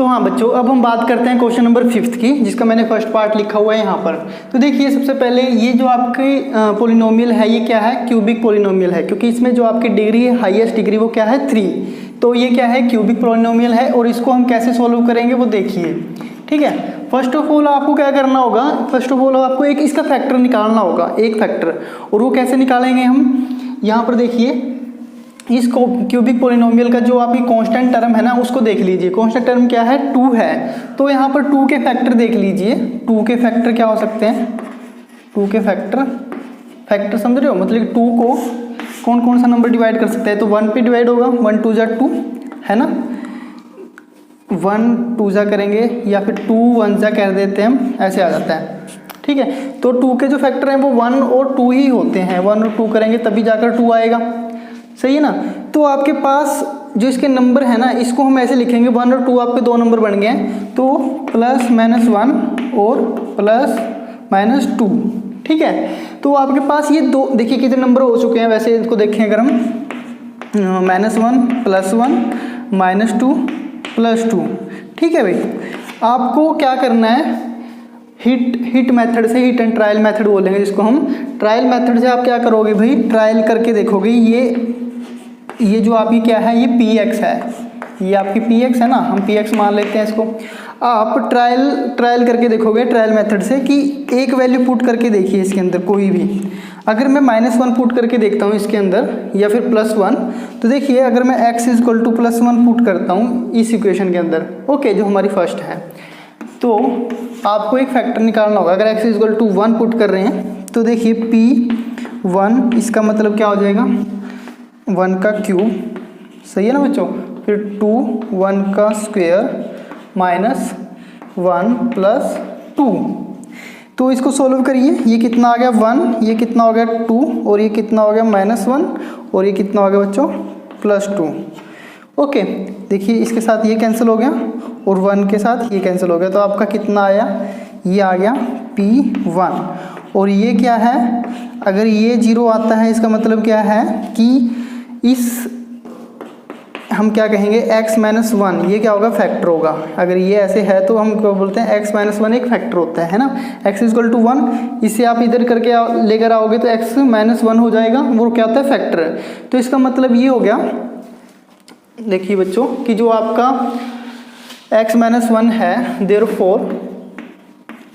तो हाँ बच्चों, अब हम बात करते हैं क्वेश्चन नंबर 5 की, जिसका मैंने फर्स्ट पार्ट लिखा हुआ है यहाँ पर। तो देखिए सबसे पहले ये जो आपकी पॉलिनोमियल है, ये क्या है? क्यूबिक पॉलिनोमियल है, क्योंकि इसमें जो आपकी डिग्री है, हाईएस्ट डिग्री, वो क्या है? 3। तो ये क्या है? क्यूबिक पॉलिनोमियल है। और इसको हम कैसे सॉल्व करेंगे वो देखिए, ठीक है। फर्स्ट ऑफ ऑल आपको क्या करना होगा? फर्स्ट ऑफ ऑल आपको एक इसका फैक्टर निकालना होगा, एक फैक्टर। और वो कैसे निकालेंगे हम? यहाँ पर देखिए, इस क्यूबिक पॉलिनोमियल का जो आपकी कांस्टेंट टर्म है ना, उसको देख लीजिए। कांस्टेंट टर्म क्या है? 2 है। तो यहाँ पर 2 के फैक्टर देख लीजिए। 2 के फैक्टर क्या हो सकते हैं? 2 के फैक्टर समझ रहे हो? मतलब 2 को कौन कौन सा नंबर डिवाइड कर सकता है? तो 1 पे डिवाइड होगा, 1 2 जा 2, है ना। 1 2 जा करेंगे, या फिर 2 1 जा कर देते हैं हम, ऐसे आ जाता है, ठीक है। तो 2 के जो फैक्टर हैं वो 1 और 2 ही होते हैं। 1 और 2 करेंगे तभी जाकर 2 आएगा, सही है ना। तो आपके पास जो इसके नंबर है ना, इसको हम ऐसे लिखेंगे, 1 और 2 आपके 2 नंबर बन गए हैं। तो +-1 और +-2, ठीक है। तो आपके पास ये दो, देखिए कितने नंबर हो चुके हैं वैसे, इसको देखें अगर हम, -1 +1 -2 +2, ठीक है भाई। आपको क्या करना है? हिट मेथड से, हिट एंड ट्रायल मेथड बोलेंगे जिसको हम। ट्रायल मेथड से आप क्या करोगे भाई? ट्रायल करके देखोगे। ये जो आपकी क्या है? ये px है, ये आपकी px है ना, हम px मान लेते हैं इसको। आप ट्रायल करके देखोगे ट्रायल मेथड से, कि एक वैल्यू पुट करके देखिए इसके अंदर कोई भी। अगर मैं -1 पुट करके देखता हूँ इसके अंदर, या फिर +1, तो देखिए अगर मैं x = +1 पुट करता हूँ इस इक्वेशन के अंदर, ओके, जो हमारी फर्स्ट है, तो आपको एक फैक्टर निकालना होगा। अगर x = 1 पुट कर रहे हैं, तो देखिए p1, इसका मतलब क्या हो जाएगा? 1 का क्यूब, सही है ना बच्चों। फिर 2 1 का स्क्वायर -1 + 2। तो इसको सोल्व करिए। ये कितना आ गया? 1, ये कितना हो गया? 2, और ये कितना हो गया? -1, और ये कितना हो गया बच्चों? +2। ओके, देखिए इसके साथ ये कैंसिल हो गया, और 1 के साथ ये कैंसिल हो गया। तो आपका कितना आया? ये आ गया p1। और ये क्या है? अगर ये 0 आता है, इसका मतलब क्या है कि इस, हम क्या कहेंगे, x-1, ये क्या होगा? फैक्टर होगा। अगर ये ऐसे है तो हम क्या बोलते हैं? x-1 एक फैक्टर होता है ना। x = 1, इससे आप इधर करके लेकर आओगे तो x-1 हो जाएगा, वो क्या होता है? फैक्टर। तो इसका मतलब ये हो गया, देखिए बच्चों, कि जो आपका x-1 है, therefore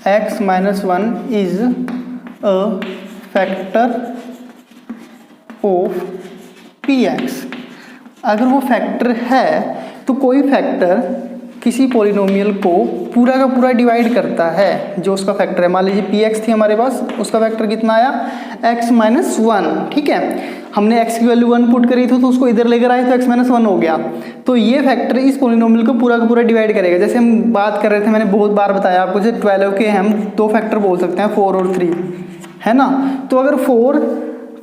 x-1 is a factor of px। अगर वो फैक्टर है तो कोई फैक्टर किसी पॉलिनोमियल को पूरा का पूरा डिवाइड करता है, जो उसका फैक्टर है। मान लीजिए px थी हमारे पास, उसका फैक्टर कितना आया? x-1, ठीक है। हमने x की वैल्यू 1 पुट करी थी, तो उसको इधर लेकर आए तो x-1 हो गया। तो ये फैक्टर इस पॉलिनोमियल को पूरा का पूरा डिवाइड करेगा। जैसे हम बात कर रहे थे, मैंने बहुत बार बताया आपको, जैसे 12 के हम 2 फैक्टर बोल सकते हैं, 4 और 3, है ना। तो अगर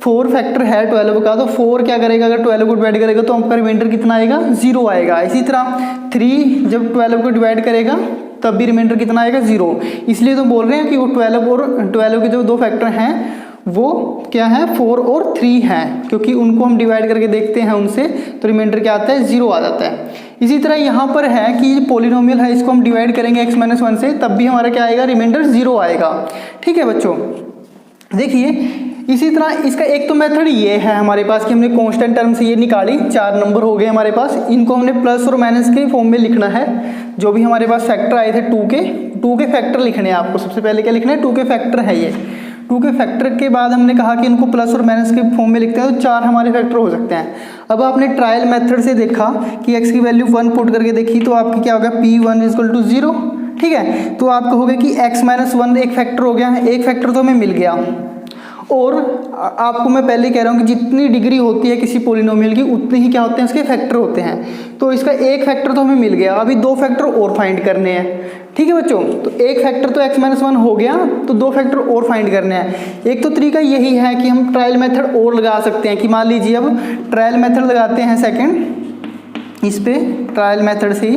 4 फैक्टर है 12 का, तो 4 क्या करेगा? अगर 12 को डिवाइड करेगा तो आपका रिमाइंडर कितना आएगा? 0 आएगा। इसी तरह 3 जब 12 को डिवाइड करेगा तब भी रिमाइंडर कितना आएगा? 0। इसलिए तो बोल रहे हैं कि वो 12 के जो 2 फैक्टर हैं वो क्या है? 4 और 3 हैं, क्योंकि उनको हम डिवाइड करके देखते हैं उनसे, तो रिमाइंडर क्या आता है? 0 आ जाता है। इसी तरह यहाँ पर है कि ये पॉलिनोमियल है, इसको हम डिवाइड करेंगे x-1 से, तब भी हमारा क्या आएगा? रिमाइंडर 0 आएगा, ठीक है बच्चों। देखिए इसी तरह इसका एक तो मेथड ये है हमारे पास कि हमने कांस्टेंट टर्म से ये निकाली, 4 नंबर हो गए हमारे पास। इनको हमने प्लस और माइनस के फॉर्म में लिखना है। जो भी हमारे पास फैक्टर आए थे 2 के फैक्टर लिखने हैं आपको। सबसे पहले क्या लिखना है? 2 के फैक्टर है ये। 2 के फैक्टर के बाद हमने कहा कि इनको प्लस और माइनस के फॉर्म में लिखते हैं, तो 4 हमारे फैक्टर हो सकते हैं। अब आपने ट्रायल मेथड से देखा कि x की वैल्यू 1 पुट करके देखी, तो आपकी क्या होगा? p1 = 0, ठीक है। तो आप कहोगे कि x-1 एक फैक्टर हो गया, एक फैक्टर तो हमें मिल गया। और आपको मैं पहले ही कह रहा हूँ कि जितनी डिग्री होती है किसी पॉलिनोमियल की, उतने ही क्या होते हैं? उसके फैक्टर होते हैं। तो इसका एक फैक्टर तो हमें मिल गया, अभी 2 फैक्टर और फाइंड करने हैं, ठीक है बच्चों। तो एक फैक्टर तो x-1 हो गया, तो 2 फैक्टर और फाइंड करने हैं। एक तो तरीका यही है कि हम ट्रायल मेथड और लगा सकते हैं, कि मान लीजिए अब ट्रायल मेथड लगाते हैं सेकेंड, इस पे ट्रायल मेथड से ही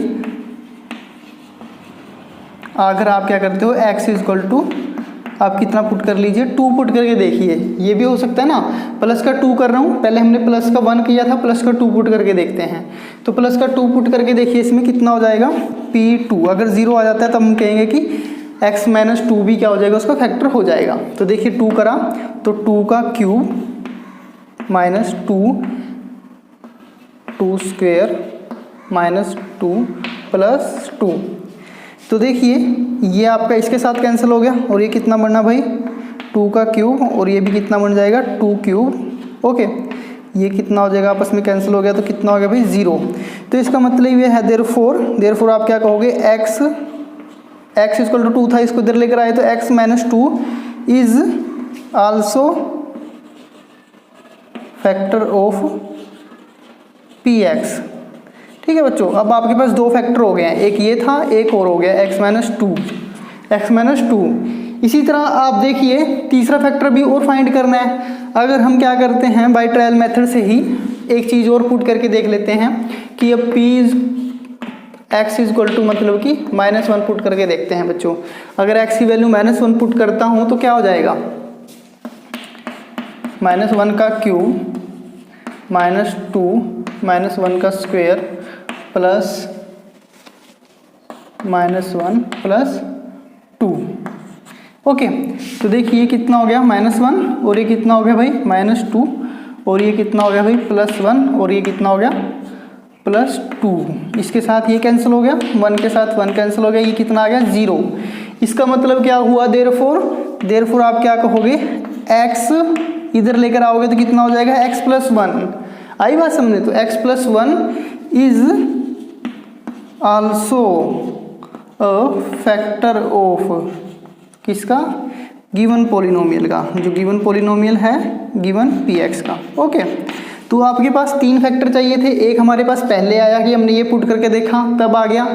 अगर आप क्या करते हो, x = आप कितना पुट कर लीजिए, 2 पुट करके देखिए, ये भी हो सकता है ना। प्लस का 2 कर रहा हूँ, पहले हमने प्लस का 1 किया था, प्लस का 2 पुट करके देखते हैं। तो प्लस का 2 पुट करके देखिए इसमें कितना हो जाएगा P2। अगर 0 आ जाता है तब हम कहेंगे कि x माइनस 2 भी क्या हो जाएगा, उसका फैक्टर हो जाएगा। तो देखिए 2 करा तो 2 का cube minus 2 square minus 2 plus 2। तो देखिए ये आपका इसके साथ कैंसिल हो गया और ये कितना बनना भाई 2 का क्यूब, और ये भी कितना बन जाएगा 2 क्यूब। ओके, ये कितना हो जाएगा आपस में कैंसिल हो गया, तो कितना हो गया भाई 0। तो इसका मतलब ये है देयरफॉर आप क्या कहोगे x इक्वल टू 2 था, इसको इधर लेकर आए तो x minus 2 is also factor of px। ठीक है बच्चों, अब आपके पास 2 फैक्टर हो गए हैं, एक ये था, एक और हो गया x माइनस 2। इसी तरह आप देखिए तीसरा फैक्टर भी और फाइंड करना है। अगर हम क्या करते हैं बाय ट्रायल मेथड से ही एक चीज़ और पुट करके देख लेते हैं कि अब x इज इक्वल टू मतलब कि -1 पुट करके देखते हैं बच्चों। अगर x की वैल्यू -1 पुट करता हूँ तो क्या हो जाएगा, -1 का क्यूब माइनस 2 -1 का स्क्वेयर प्लस -1 प्लस 2। ओके, तो देखिए कितना हो गया -1 और ये कितना हो गया भाई -2 और ये कितना हो गया भाई +1 और ये कितना हो गया +2। इसके साथ ये कैंसिल हो गया, 1 के साथ 1 कैंसिल हो गया, ये कितना आ गया 0। इसका मतलब क्या हुआ देयरफॉर आप क्या कहोगे x इधर लेकर आओगे तो कितना हो जाएगा x + 1। आई बात समझे, तो x + 1 is also a factor of किसका, गिवन पॉलिनोमियल का, जो गिवन पॉलिनोमियल है गिवन px का। ओके, तो आपके पास 3 फैक्टर चाहिए थे। एक हमारे पास पहले आया कि हमने ये पुट करके देखा तब आ गया,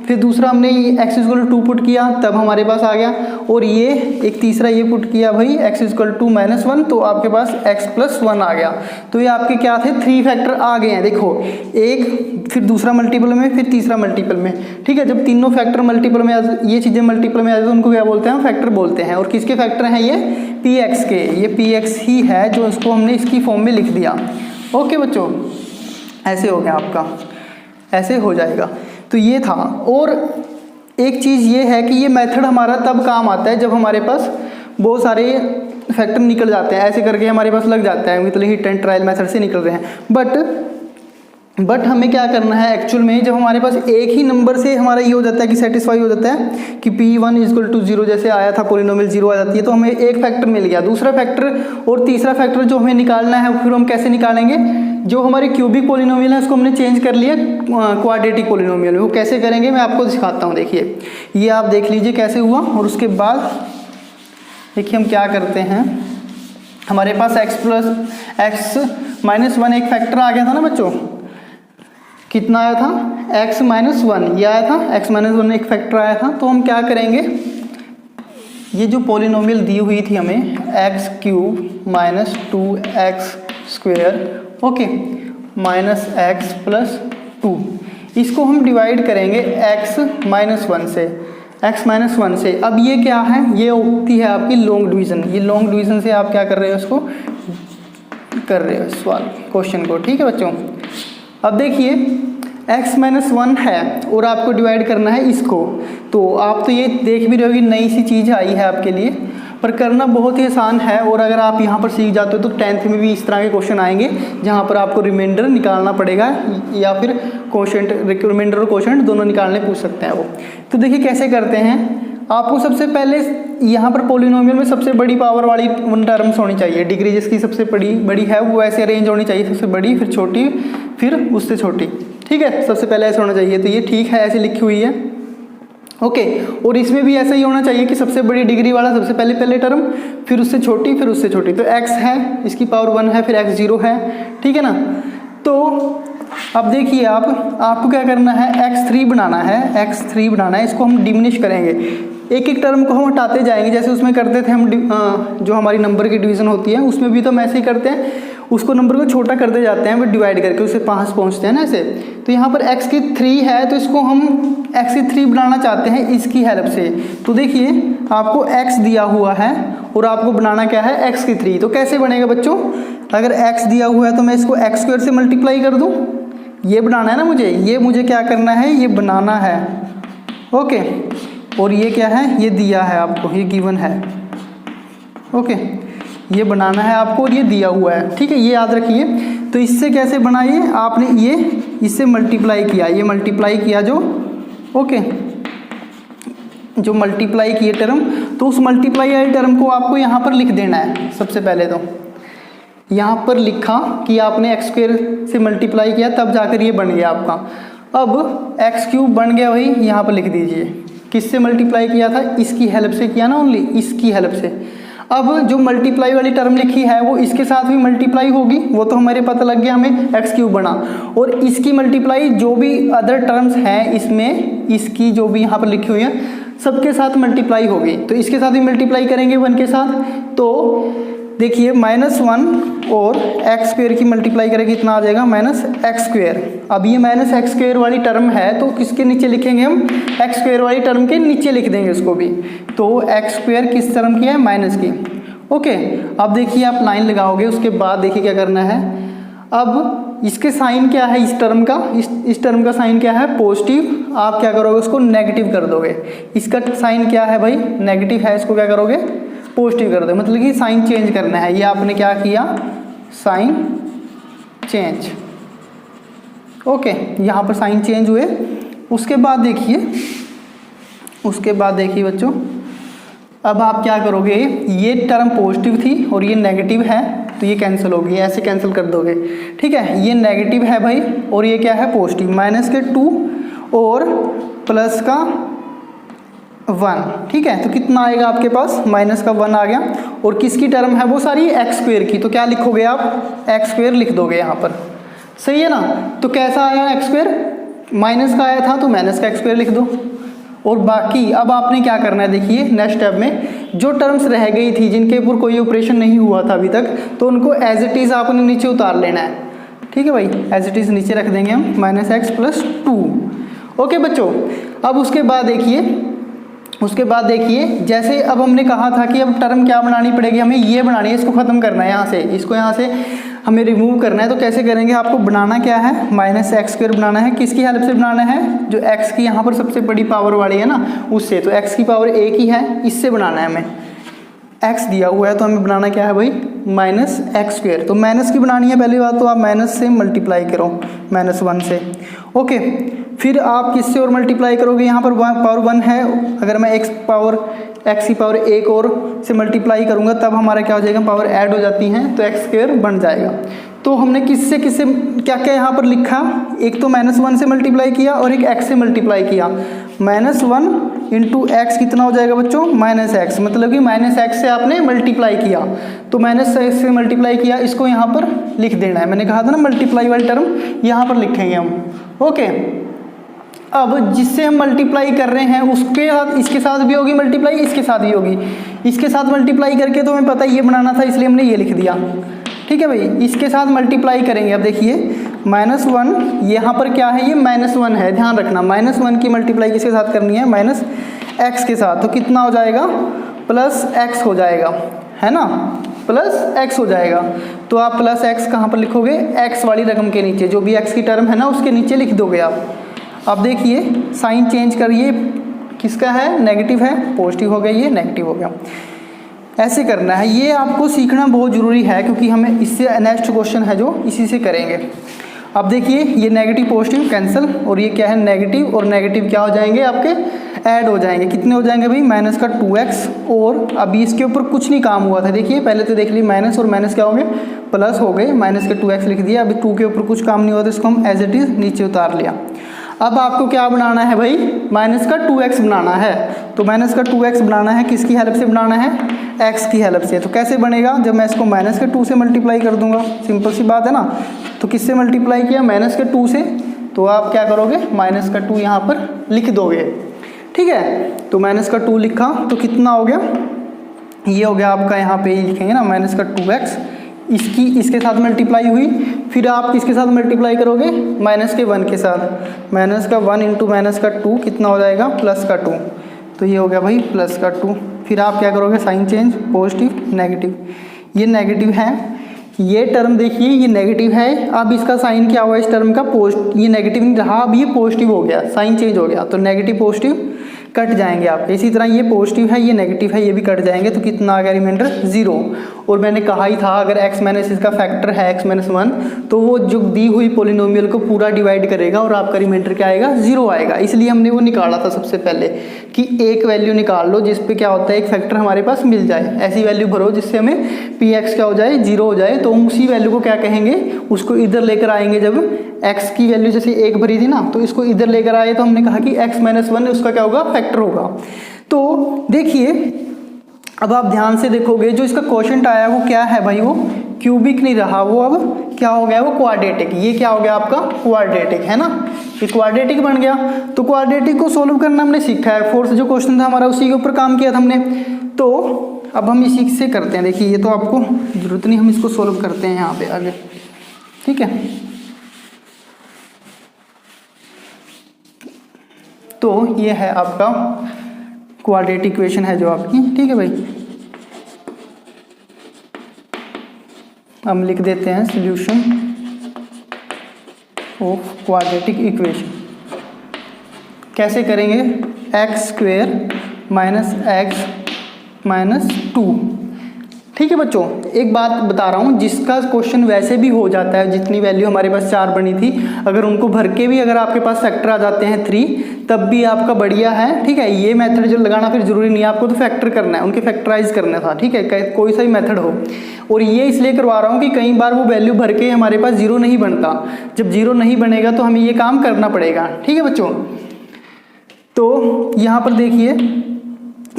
फिर दूसरा हमने x इक्वल टू 2 पुट किया तब हमारे पास आ गया, और ये एक तीसरा ये पुट किया भाई x इक्वल टू -1 तो आपके पास x + 1 आ गया। तो ये आपके क्या थे 3 फैक्टर आ गए हैं। देखो एक, फिर दूसरा मल्टीपल में, फिर तीसरा मल्टीपल में। ठीक है, जब तीनों फैक्टर मल्टीपल में ये चीज़ें मल्टीपल में आ जाए तो उनको क्या बोलते हैं, फैक्टर बोलते हैं। और किसके फैक्टर हैं ये px के, ये px ही है जो इसको हमने इसकी फॉर्म में लिख दिया। ओके बच्चों, ऐसे हो गया आपका, ऐसे हो जाएगा। तो ये था। और एक चीज़ ये है कि ये मेथड हमारा तब काम आता है जब हमारे पास बहुत सारे फैक्टर निकल जाते हैं, ऐसे करके हमारे पास लग जाता है मतलब हिट एंड ट्रायल मेथड से निकल रहे हैं। बट हमें क्या करना है एक्चुअल में, जब हमारे पास एक ही नंबर से हमारा ये हो जाता है कि सेटिस्फाई हो जाता है कि p1 = 0 जैसे आया था, पॉलिनोमियल 0 आ जाती है, तो हमें एक फैक्टर मिल गया। दूसरा फैक्टर और तीसरा फैक्टर जो हमें निकालना है फिर हम कैसे निकालेंगे, जो हमारे क्यूबिक पॉलिनोमियल है उसको हमने चेंज कर लिया क्वाड्रेटिक पॉलिनोमियल में। वो कैसे करेंगे मैं आपको दिखाता हूँ। देखिए ये आप देख लीजिए कैसे हुआ। और उसके बाद देखिए हम क्या करते हैं, हमारे पास x + -1 एक फैक्टर आ गया था ना बच्चों, कितना आया था x - 1 ये आया था, x - 1 एक फैक्टर आया था। तो हम क्या करेंगे, ये जो पॉलिनोमियल दी हुई थी हमें x³ - 2x², ओके, -x + 2, इसको हम डिवाइड करेंगे x - 1 से। अब ये क्या है, ये होती है आपकी लॉन्ग डिवीज़न। ये लॉन्ग डिवीज़न से आप क्या कर रहे हो, इसको कर रहे हो सवाल क्वेश्चन को। ठीक है बच्चों, अब देखिए x - 1 है और आपको डिवाइड करना है इसको। तो आप तो ये देख भी रहे हो कि नई सी चीज़ आई है आपके लिए, पर करना बहुत ही आसान है। और अगर आप यहाँ पर सीख जाते हो तो 10th में भी इस तरह के क्वेश्चन आएंगे जहाँ पर आपको रिमाइंडर निकालना पड़ेगा या फिर क्वोशंट, रिमाइंडर और क्वोशंट दोनों निकालने पूछ सकते हैं वो। तो देखिए कैसे करते हैं, आपको सबसे पहले यहाँ पर पॉलिनोमियल में सबसे बड़ी पावर वाली टर्म्स होनी चाहिए, डिग्री जिसकी सबसे बड़ी है वो ऐसे अरेंज होनी चाहिए, सबसे बड़ी फिर छोटी फिर उससे छोटी। ठीक है, सबसे पहले ऐसे होना चाहिए। तो ये ठीक है, ऐसे लिखी हुई है। ओके, और इसमें भी ऐसा ही होना चाहिए कि सबसे बड़ी डिग्री वाला सबसे पहले टर्म, फिर उससे छोटी फिर उससे छोटी। तो x है, इसकी पावर 1 है, फिर x 0 है। ठीक है ना। तो अब देखिए आपको क्या करना है, x3 बनाना है, इसको हम डिमिनिश करेंगे। एक एक टर्म को हम हटाते जाएंगे, जैसे उसमें करते थे हम जो हमारी नंबर की डिवीज़न होती है उसमें भी तो हम ऐसे ही करते हैं, उसको नंबर को छोटा करते जाते हैं, फिर डिवाइड करके उसे 5 पहुँचते हैं ना ऐसे। तो यहाँ पर x की 3 है तो इसको हम x की 3 बनाना चाहते हैं इसकी हेल्प से। तो देखिए आपको x दिया हुआ है और आपको बनाना क्या है x की 3। तो कैसे बनेगा बच्चों, अगर x दिया हुआ है तो मैं इसको x स्क्वायर से मल्टीप्लाई कर दूँ, ये बनाना है ना मुझे, ये मुझे क्या करना है, ये बनाना है। ओके, और ये क्या है, ये दिया है आपको, ये गिवन है। ओके, ये बनाना है आपको और ये दिया हुआ है, ठीक है, ये याद रखिए। तो इससे कैसे बनाइए, आपने ये इससे मल्टीप्लाई किया, ये मल्टीप्लाई किया जो, ओके, जो मल्टीप्लाई किए टर्म, तो उस मल्टीप्लाई वाली टर्म को आपको यहाँ पर लिख देना है। सबसे पहले तो यहाँ पर लिखा कि आपने एक्स स्क्वायर से मल्टीप्लाई किया, तब जाकर ये बन गया आपका। अब एक्स क्यूब बन गया, वही यहाँ पर लिख दीजिए। किससे मल्टीप्लाई किया था, इसकी हेल्प से किया ना, ओनली इसकी हेल्प से। अब जो मल्टीप्लाई वाली टर्म लिखी है वो इसके साथ भी मल्टीप्लाई होगी, वो तो हमारे पता लग गया, हमें एक्स क्यूब बना। और इसकी मल्टीप्लाई जो भी अदर टर्म्स हैं इसमें, इसकी जो भी यहाँ पर लिखी हुई है सबके साथ मल्टीप्लाई होगी। तो इसके साथ भी मल्टीप्लाई करेंगे 1 के साथ, तो देखिए -1 और एक्स स्क्वायर की मल्टीप्लाई करेंगे, कितना आ जाएगा, -x स्क्वायर। अब ये -x स्क्वायर वाली टर्म है तो किसके नीचे लिखेंगे हम, x स्क्वायर वाली टर्म के नीचे लिख देंगे इसको भी। तो x स्क्वायर किस टर्म की है, माइनस की। ओके, अब देखिए आप लाइन लगाओगे, उसके बाद देखिए क्या करना है। अब इसके साइन क्या है, इस टर्म का, इस टर्म का साइन क्या है, पॉजिटिव। आप क्या करोगे, उसको नेगेटिव कर दोगे। इसका साइन क्या है भाई, नेगेटिव है, इसको क्या करोगे, पॉजिटिव कर दो। मतलब कि साइन चेंज करना है, ये आपने क्या किया, साइन चेंज। ओके, यहाँ पर साइन चेंज हुए। उसके बाद देखिए, बच्चों, अब आप क्या करोगे, ये टर्म पॉजिटिव थी और ये नेगेटिव है तो ये कैंसिल होगी, ऐसे कैंसिल कर दोगे, ठीक है। ये नेगेटिव है भाई और ये क्या है, पॉजिटिव, -2 और प्लस का 1, ठीक है। तो कितना आएगा आपके पास, -1 आ गया। और किसकी टर्म है, वो सारी एक्स स्क्वायर की, तो क्या लिखोगे आप, एक्स स्क्वायर लिख दोगे यहाँ पर, सही है ना। तो कैसा आया एक्स स्क्वायर, माइनस का आया था तो माइनस का एक्स स्क्वायर लिख दो। और बाकी अब आपने क्या करना है, देखिए नेक्स्ट स्टेप में जो टर्म्स रह गई थी जिनके ऊपर कोई ऑपरेशन नहीं हुआ था अभी तक, तो उनको एज इट इज़ आपने नीचे उतार लेना है, ठीक है भाई, एज इट इज़ नीचे रख देंगे हम, -x + 2। ओके बच्चों, अब उसके बाद देखिए जैसे अब हमने कहा था कि अब टर्म क्या बनानी पड़ेगी, हमें ये बनानी है, इसको ख़त्म करना है, यहाँ से इसको यहाँ से हमें रिमूव करना है। तो कैसे करेंगे, आपको बनाना क्या है, -x स्क्वायर बनाना है। किसकी हेल्प से बनाना है, जो x की यहाँ पर सबसे बड़ी पावर वाली है ना, उससे। तो x की पावर 1 ही है, इससे बनाना है हमें। x दिया हुआ है तो हमें बनाना क्या है भाई, -x स्क्वायर। तो माइनस की बनानी है, पहली बात तो आप माइनस से मल्टीप्लाई करो, -1 से। ओके, फिर आप किससे और मल्टीप्लाई करोगे, यहाँ पर पावर 1 है, अगर मैं x की पावर 1 और से मल्टीप्लाई करूँगा तब हमारा क्या हो जाएगा, पावर ऐड हो जाती हैं तो x स्क्वायर बन जाएगा। तो हमने किससे क्या क्या यहाँ पर लिखा, एक तो -1 से मल्टीप्लाई किया और एक x से मल्टीप्लाई किया। -1 × x कितना हो जाएगा बच्चों, -x, मतलब कि -x से आपने मल्टीप्लाई किया, तो -x से मल्टीप्लाई किया, इसको यहाँ पर लिख देना है। मैंने कहा था ना मल्टीप्लाई वाली टर्म यहाँ पर लिखेंगे हम। ओके, अब जिससे हम मल्टीप्लाई कर रहे हैं उसके साथ, इसके साथ भी होगी मल्टीप्लाई, इसके साथ भी होगी। इसके साथ मल्टीप्लाई करके तो हमें पता है ये बनाना था, इसलिए हमने ये लिख दिया, ठीक है भाई। इसके साथ मल्टीप्लाई करेंगे, अब देखिए -1 यहाँ पर क्या है, ये -1 है, ध्यान रखना। -1 की मल्टीप्लाई किसके साथ करनी है, -x के साथ। तो कितना हो जाएगा, +x हो जाएगा, है ना, +x हो जाएगा। तो आप +x कहाँ पर लिखोगे, x वाली रकम के नीचे, जो भी x की टर्म है ना उसके नीचे लिख दोगे आप। अब देखिए साइन चेंज करिए, किसका है, नेगेटिव है, पॉजिटिव हो गया, ये नेगेटिव हो गया। ऐसे करना है, ये आपको सीखना बहुत ज़रूरी है क्योंकि हमें इससे नेक्स्ट क्वेश्चन है जो इसी से करेंगे। अब देखिए ये नेगेटिव पॉजिटिव कैंसिल, और ये क्या है, नेगेटिव और नेगेटिव क्या हो जाएंगे, आपके ऐड हो जाएंगे। कितने हो जाएंगे भाई, -2x। और अभी इसके ऊपर कुछ नहीं काम हुआ था, देखिए पहले तो देख ली, माइनस और माइनस क्या हो गए, प्लस हो गए, -2x लिख दिया। अभी 2 के ऊपर कुछ काम नहीं हुआ था, इसको हम एज इट इज़ नीचे उतार लिया। अब आपको क्या बनाना है भाई, -2x बनाना है। तो -2x बनाना है, किसकी हेल्प से बनाना है, x की हेल्प से। तो कैसे बनेगा, जब मैं इसको -2 से मल्टीप्लाई कर दूंगा, सिंपल सी बात है ना। तो किससे मल्टीप्लाई किया, -2 से, तो आप क्या करोगे, -2 यहाँ पर लिख दोगे, ठीक है। तो माइनस का 2 लिखा तो कितना हो गया, ये हो गया आपका, यहाँ पे ही लिखेंगे ना माइनस का 2x, इसकी इसके साथ मल्टीप्लाई हुई, फिर आप इसके साथ मल्टीप्लाई करोगे माइनस के 1 के साथ, माइनस का 1 इंटू माइनस का 2 कितना हो जाएगा प्लस का 2, तो ये हो गया भाई प्लस का 2। फिर आप क्या करोगे साइन चेंज, पॉजिटिव नेगेटिव, ये नेगेटिव है, ये टर्म देखिए ये नेगेटिव है, अब इसका साइन क्या हुआ इस टर्म का, ये नेगेटिव नहीं रहा, अब ये पॉजिटिव हो गया, साइन चेंज हो गया, तो नेगेटिव पॉजिटिव कट जाएंगे आपके। इसी तरह ये पॉजिटिव है ये नेगेटिव है, ये भी कट जाएंगे, तो कितना आ गया रिमाइंडर 0। और मैंने कहा ही था अगर x माइनस इसका फैक्टर है x माइनस 1 तो वो जो दी हुई पोलिनोमियल को पूरा डिवाइड करेगा और आपका रिमाइंडर क्या आएगा 0 आएगा। इसलिए हमने वो निकाला था सबसे पहले कि एक वैल्यू निकाल लो जिस पे क्या होता है एक फैक्टर हमारे पास मिल जाए, ऐसी वैल्यू भरो जिससे हमें px क्या हो जाए 0 हो जाए, तो उसी वैल्यू को क्या कहेंगे, उसको इधर लेकर आएंगे। जब x की वैल्यू जैसे 1 भरी थी ना, तो इसको इधर लेकर आए तो हमने कहा कि x माइनस 1 उसका क्या होगा फैक्टर होगा। तो देखिए अब आप ध्यान से देखोगे जो इसका क्वोशंट आया वो क्या है भाई, वो क्यूबिक नहीं रहा, वो अब क्या हो गया, वो क्वाड्रेटिक। ये क्या हो गया आपका क्वाड्रेटिक है ना, ये क्वाड्रेटिक बन गया। तो क्वाड्रेटिक को सोल्व करना हमने सीखा है, फोर्थ जो क्वेश्चन था हमारा उसी के ऊपर काम किया था हमने। तो अब हम इसी से करते हैं, देखिए ये तो आपको जरूरत नहीं, हम इसको सोल्व करते हैं यहाँ पे आगे, ठीक है। तो ये है आपका क्वाड्रेटिक इक्वेशन है जो आपकी, ठीक है भाई। हम लिख देते हैं सॉल्यूशन ऑफ क्वाड्रेटिक इक्वेशन। कैसे करेंगे, x square minus x minus 2, ठीक है बच्चों। एक बात बता रहा हूँ, जिसका क्वेश्चन वैसे भी हो जाता है, जितनी वैल्यू हमारे पास 4 बनी थी, अगर उनको भर के भी अगर आपके पास फैक्टर आ जाते हैं 3 तब भी आपका बढ़िया है, ठीक है। ये मेथड जो लगाना फिर जरूरी नहीं है, आपको तो फैक्टर करना है, उनके फैक्टराइज करना था, ठीक है, कोई सा भी मेथड हो। और ये इसलिए करवा रहा हूँ कि कई बार वो वैल्यू भर के हमारे पास 0 नहीं बनता, जब 0 नहीं बनेगा तो हमें ये काम करना पड़ेगा, ठीक है बच्चों। तो यहाँ पर देखिए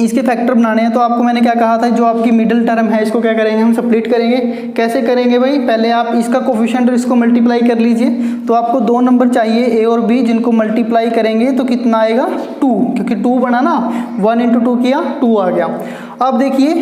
इसके फैक्टर बनाने हैं, तो आपको मैंने क्या कहा था, जो आपकी मिडिल टर्म है इसको क्या करेंगे हम स्प्लिट करेंगे। कैसे करेंगे भाई, पहले आप इसका कोफिशिएंट और इसको मल्टीप्लाई कर लीजिए। तो आपको 2 नंबर चाहिए ए और बी, जिनको मल्टीप्लाई करेंगे तो कितना आएगा 2, क्योंकि 2 बना ना, 1 इंटू 2 किया 2 आ गया। अब देखिए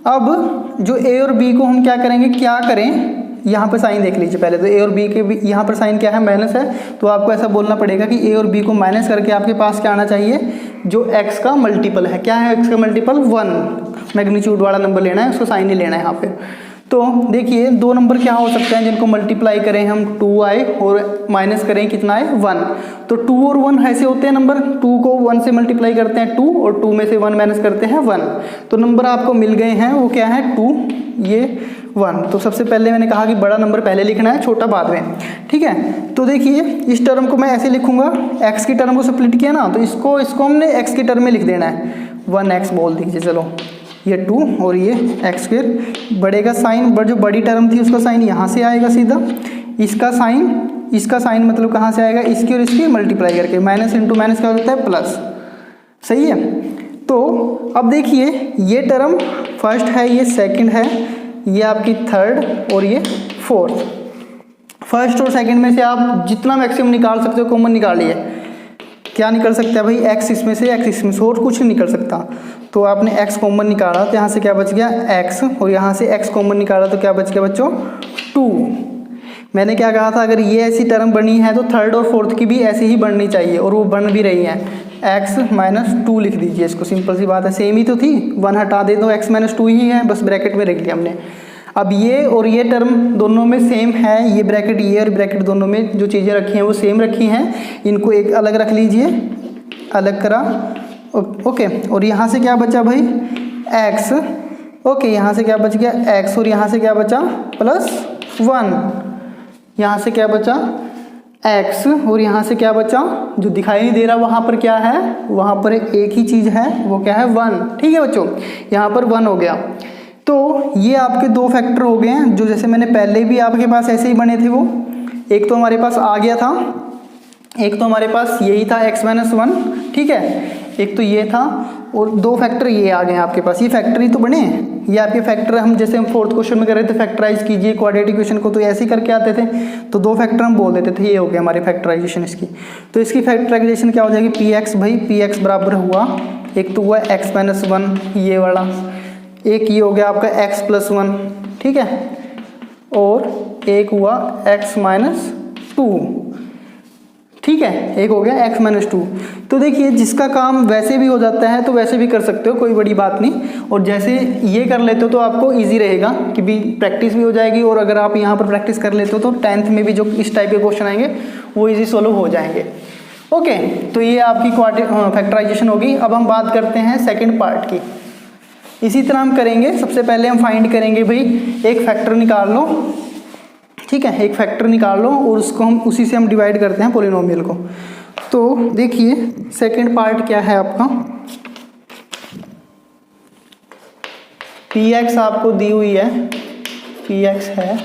अब जो ए और बी को हम क्या करेंगे, क्या करें, यहाँ पर साइन देख लीजिए पहले। तो ए और बी के भी यहाँ पर साइन क्या है, माइनस है, तो आपको ऐसा बोलना पड़ेगा कि ए और बी को माइनस करके आपके पास क्या आना चाहिए, जो x का मल्टीपल है। क्या है x का मल्टीपल, 1, मैग्नीट्यूड वाला नंबर लेना है, उसको साइन नहीं लेना है यहाँ पे। तो देखिए 2 नंबर क्या हो सकते हैं जिनको मल्टीप्लाई करें हम, 2 आए और माइनस करें कितना आए 1। तो 2 और 1 ऐसे होते हैं नंबर, 2 को 1 से मल्टीप्लाई करते हैं 2 और 2 में से 1 माइनस करते हैं 1। तो नंबर आपको मिल गए हैं, वो क्या है 2, ये 1। तो सबसे पहले मैंने कहा कि बड़ा नंबर पहले लिखना है, छोटा बाद में, ठीक है। तो देखिए इस टर्म को मैं ऐसे लिखूंगा, x की टर्म को स्प्लिट किया ना, तो इसको हमने x की टर्म में लिख देना है, 1x बोल दीजिए, चलो ये 2 और ये x स्क्वायर। बड़े का साइन, जो बड़ी टर्म थी उसका साइन यहाँ से आएगा सीधा, इसका साइन मतलब कहाँ से आएगा, इसकी और इसकी मल्टीप्लाई करके, माइनस इंटू माइनस क्या होता है प्लस, सही है। तो अब देखिए ये टर्म फर्स्ट है, ये सेकंड है, ये आपकी थर्ड और ये फोर्थ। फर्स्ट और सेकंड में से आप जितना मैक्सिमम निकाल सकते हो कॉमन निकालिए। क्या निकल सकता है भाई, x इसमें से x इसमें से, और कुछ नहीं निकल सकता। तो आपने x कॉमन निकाला तो यहाँ से क्या बच गया x, और यहाँ से x कॉमन निकाला तो क्या बच गया बच्चों 2। मैंने क्या कहा था, अगर ये ऐसी टर्म बनी है तो थर्ड और फोर्थ की भी ऐसी ही बननी चाहिए, और वो बन भी रही है। x माइनस 2 लिख दीजिए इसको, सिंपल सी बात है, सेम ही तो थी, 1 हटा दे तो x माइनस 2 ही है, बस ब्रैकेट में रख लिया हमने। अब ये और ये टर्म दोनों में सेम है, ये ब्रैकेट ये और ब्रैकेट दोनों में जो चीज़ें रखी हैं वो सेम रखी हैं, इनको एक अलग रख लीजिए, अलग करा, ओके। और यहाँ से क्या बचा भाई x, ओके, यहाँ से क्या बच गया x, और यहाँ से क्या बचा +1, यहाँ से क्या बचा x, और यहाँ से क्या बचा, जो दिखाई नहीं दे रहा वहाँ पर क्या है, वहाँ पर एक ही चीज़ है, वो क्या है 1, ठीक है बच्चों, यहाँ पर 1 हो गया। तो ये आपके 2 फैक्टर हो गए हैं, जो जैसे मैंने पहले भी आपके पास ऐसे ही बने थे, वो एक तो हमारे पास आ गया था, एक तो हमारे पास यही था x माइनस 1, ठीक है। एक तो ये था और दो फैक्टर ये आ गए आपके पास, ये फैक्टर ही तो बने हैं। ये आपके फैक्टर हम जैसे हम फोर्थ क्वेश्चन में कर रहे थे फैक्टराइज कीजिए क्वाड्रेटिक इक्वेशन को, तो ऐसे ही करके आते थे, तो दो फैक्टर हम बोल देते थे, ये हो गया हमारे फैक्टराइजेशन इसकी। तो इसकी फैक्टराइजेशन क्या हो जाएगी, पी एक्स भाई, पी एक्स बराबर हुआ, एक तो हुआ एक्स माइनस वन ये वाला, एक ये हो गया आपका एक्स प्लस वन, ठीक है, और एक हुआ एक्स माइनस टू, ठीक है, एक हो गया x माइनस टू। तो देखिए जिसका काम वैसे भी हो जाता है तो वैसे भी कर सकते हो, कोई बड़ी बात नहीं, और जैसे ये कर लेते हो तो आपको इजी रहेगा कि भी प्रैक्टिस भी हो जाएगी, और अगर आप यहाँ पर प्रैक्टिस कर लेते हो तो 10th में भी जो इस टाइप के क्वेश्चन आएंगे वो इजी सोल्व हो जाएंगे। ओके, तो ये आपकी फैक्टराइजेशन होगी। अब हम बात करते हैं सेकेंड पार्ट की। इसी तरह हम करेंगे, सबसे पहले हम फाइंड करेंगे भाई एक फैक्टर निकाल लो, ठीक है, एक फैक्टर निकाल लो और उसको हम उसी से हम डिवाइड करते हैं पॉलिनोमियल को। तो देखिए सेकंड पार्ट क्या है आपका, पी एक्स आपको दी हुई है, पी एक्स है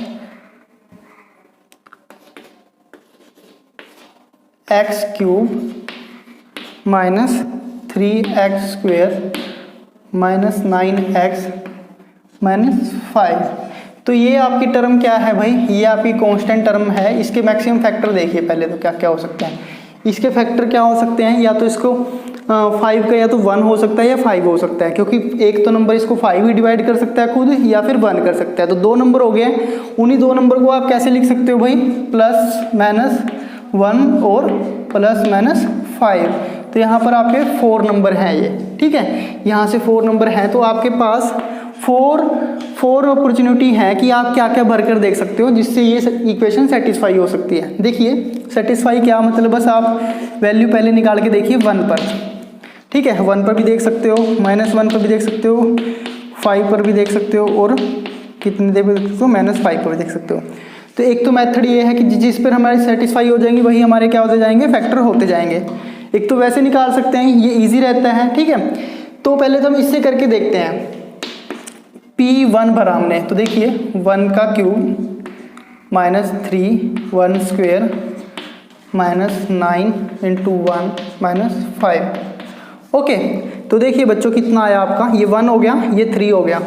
x cube minus 3x square minus 9x minus 5। तो ये आपकी टर्म क्या है भाई, ये आपकी कांस्टेंट टर्म है। इसके मैक्सिमम फैक्टर देखिए पहले तो क्या क्या हो सकते हैं। इसके फैक्टर क्या हो सकते हैं, या तो इसको 5 का या तो 1 हो सकता है या 5 हो सकता है, क्योंकि एक तो नंबर इसको 5 ही डिवाइड कर सकता है खुद, या फिर 1 कर सकता है। तो दो नंबर हो गए, उन्हीं दो नंबर को आप कैसे लिख सकते हो भाई, प्लस माइनस 1 और प्लस माइनस 5। तो यहाँ पर आपके 4 नंबर हैं ये, ठीक है, यहाँ से 4 नंबर हैं। तो आपके पास 4 अपॉर्चुनिटी है कि आप क्या क्या भरकर देख सकते हो जिससे ये इक्वेशन सेटिस्फाई हो सकती है। देखिए सेटिस्फाई क्या मतलब, बस आप वैल्यू पहले निकाल के देखिए 1 पर, ठीक है, 1 पर भी देख सकते हो, -1 पर भी देख सकते हो, 5 पर भी देख सकते हो, और कितने देख सकते हो, -5 पर भी देख सकते हो। तो एक तो मेथड ये है कि जिस पर हमारी सेटिस्फाई हो जाएंगी वही हमारे क्या होते जाएंगे, फैक्टर होते जाएंगे। एक तो वैसे निकाल सकते हैं, ये ईजी रहता है, ठीक है। तो पहले तो हम इससे करके देखते हैं। P1 भरा हमने, तो देखिए 1 का cube minus 3 1 square minus 9 into 1 minus 5। Okay, तो देखिए बच्चों कितना आया आपका, ये 1 हो गया, ये 3 हो गया,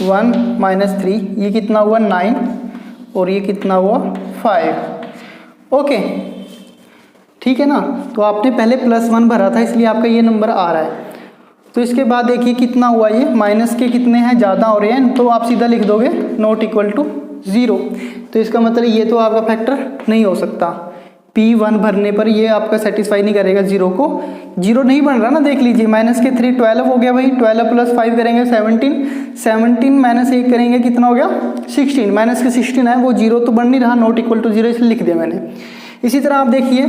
1 माइनस 3, ये कितना हुआ 9, और ये कितना हुआ 5। ओके, ठीक है ना। तो आपने पहले +1 भरा था इसलिए आपका ये नंबर आ रहा है। तो इसके बाद देखिए कितना हुआ, ये माइनस के कितने हैं, ज़्यादा हो रहे हैं, तो आप सीधा लिख दोगे नॉट इक्वल टू 0। तो इसका मतलब ये तो आपका फैक्टर नहीं हो सकता। P1 भरने पर ये आपका सेटिस्फाई नहीं करेगा 0 को, 0 नहीं बन रहा ना, देख लीजिए, माइनस के 3 12 हो गया भाई, 12 प्लस 5 करेंगे 17, 17 माइनस 1 करेंगे कितना हो गया 16, माइनस के 16 है, वो 0 तो बन नहीं रहा, नॉट इक्वल टू 0 इसलिए लिख दिया मैंने। इसी तरह आप देखिए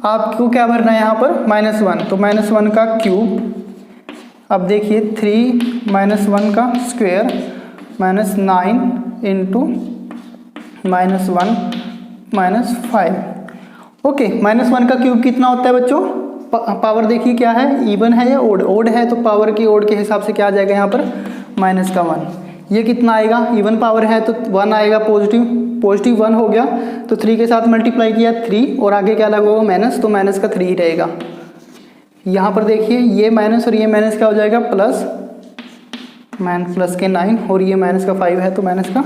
आपको क्या भरना है यहाँ पर, -1, तो -1 का क्यूब, अब देखिए 3 -1 का square minus 9 into -1 minus 5। Okay, -1 का क्यूब कितना होता है बच्चों, पावर देखिए क्या है, इवन है या ओड, ओड है तो पावर की ओड के हिसाब से क्या आ जाएगा यहाँ पर -1। ये कितना आएगा, इवन पावर है तो 1 आएगा, पॉजिटिव 1 हो गया, तो 3 के साथ मल्टीप्लाई किया 3, और आगे क्या लगेगा माइनस, तो माइनस का 3 ही रहेगा। यहाँ पर देखिए ये माइनस और ये माइनस क्या हो जाएगा प्लस, प्लस के 9, और ये माइनस का 5 है तो माइनस का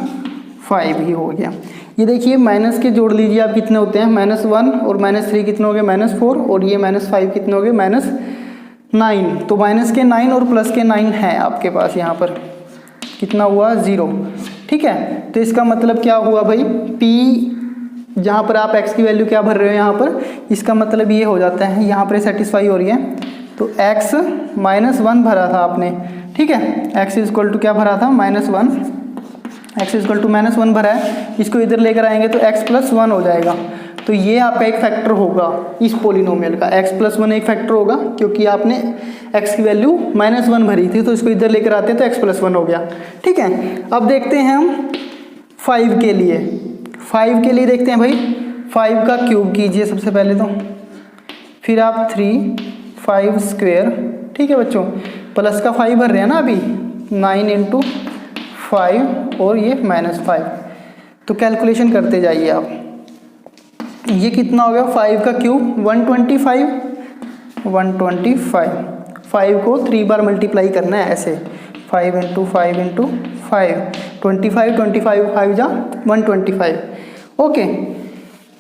5 ही हो गया। ये देखिए माइनस के जोड़ लीजिए आप कितने होते हैं, -1 और -3 कितने हो गए -4, और ये -5 कितने हो गए -9। तो माइनस के 9 और प्लस के 9 है आपके पास, यहाँ पर कितना हुआ 0, ठीक है। तो इसका मतलब क्या हुआ भाई, P जहाँ पर आप x की वैल्यू क्या भर रहे हो यहाँ पर, इसका मतलब ये हो जाता है, यहाँ पर सेटिस्फाई हो रही है, तो x -1 भरा था आपने, ठीक है, x इक्वल टू क्या भरा था -1, x इक्वल टू -1 भरा है, इसको इधर लेकर आएंगे तो x + 1 हो जाएगा। तो ये आपका एक फैक्टर होगा इस पोलिनोमियल का, x + 1 एक फैक्टर होगा, क्योंकि आपने x की वैल्यू -1 भरी थी, तो इसको इधर लेकर आते हैं तो x + 1 हो गया, ठीक है। अब देखते हैं हम 5 के लिए, 5 के लिए देखते हैं भाई, 5 का क्यूब कीजिए सबसे पहले तो, फिर आप 3 5 स्क्वेयर, ठीक है बच्चों, प्लस का 5 भर रहे हैं ना अभी, 9 इंटू 5 और ये -5। तो कैलकुलेशन करते जाइए आप, ये कितना हो गया, 5 का क्यूब 125, 5 को 3 बार मल्टीप्लाई करना है ऐसे, 5 × 5 × 5, 25, 25 5 जा 125। ओके,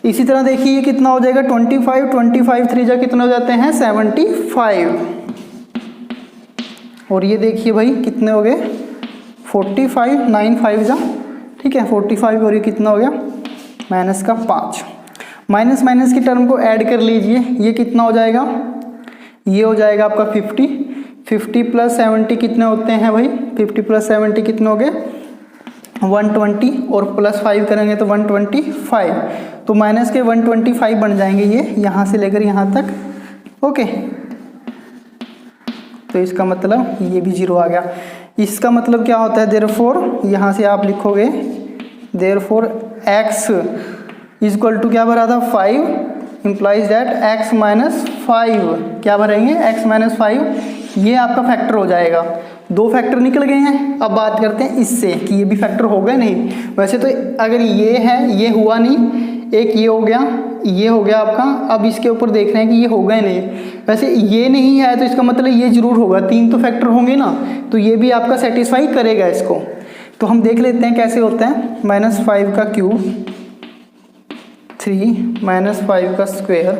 इसी तरह देखिए कितना हो जाएगा 25, 25 3 जा कितने हो जाते हैं 75। और ये देखिए भाई कितने हो गए 45, 9 5 जा, ठीक है 45। और ये कितना हो गया माइनस का 5। माइनस माइनस की टर्म को ऐड कर लीजिए, ये कितना हो जाएगा, ये हो जाएगा आपका 50। 50 + 70 कितने होते हैं भाई, 50 + 70 कितने हो गए 120, और +5 करेंगे तो 125, तो माइनस के 125 बन जाएंगे ये यहाँ से लेकर यहाँ तक। ओके, तो इसका मतलब ये भी 0 आ गया। इसका मतलब क्या होता है, देयरफॉर यहाँ से आप लिखोगे देयरफॉर x इक्वल टू क्या भरा था 5, इम्प्लाइज दैट x - 5, क्या भरेंगे x - 5, ये आपका फैक्टर हो जाएगा। 2 फैक्टर निकल गए हैं। अब बात करते हैं इससे कि ये भी फैक्टर हो गए नहीं। वैसे तो अगर ये है, ये हुआ नहीं, एक ये हो गया, ये हो गया आपका। अब इसके ऊपर देख रहे हैं कि ये हो गए नहीं। वैसे ये नहीं है तो इसका मतलब ये जरूर होगा, 3 तो फैक्टर होंगे ना, तो ये भी आपका सेटिस्फाई करेगा इसको। तो हम देख लेते हैं कैसे होता है। -5 का क्यूब 3 -5 का स्क्वायर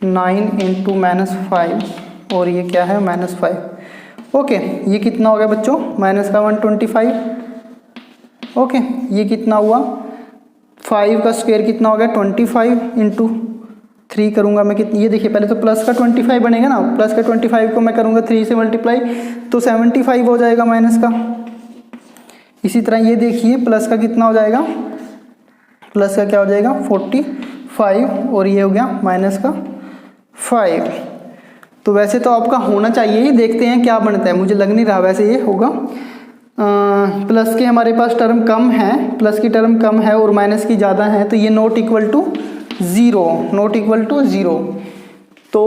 9 × -5, और ये क्या है -5। ओके, ये कितना हो गया बच्चों माइनस का 125। ओके, ये कितना हुआ 5 का स्क्वायर कितना हो गया 25 × 3 करूँगा मैं कितनी, ये देखिए पहले तो प्लस का 25 बनेगा ना, प्लस का 25 को मैं करूँगा 3 से मल्टीप्लाई तो 75 हो जाएगा माइनस का। इसी तरह ये देखिए प्लस का कितना हो जाएगा, प्लस का क्या हो जाएगा 45, और ये हो गया माइनस का 5। तो वैसे तो आपका होना चाहिए, देखते हैं क्या बनता है, मुझे लग नहीं रहा वैसे ये होगा। प्लस के हमारे पास टर्म कम है, प्लस की टर्म कम है और माइनस की ज़्यादा है, तो ये नॉट इक्वल टू ज़ीरो। तो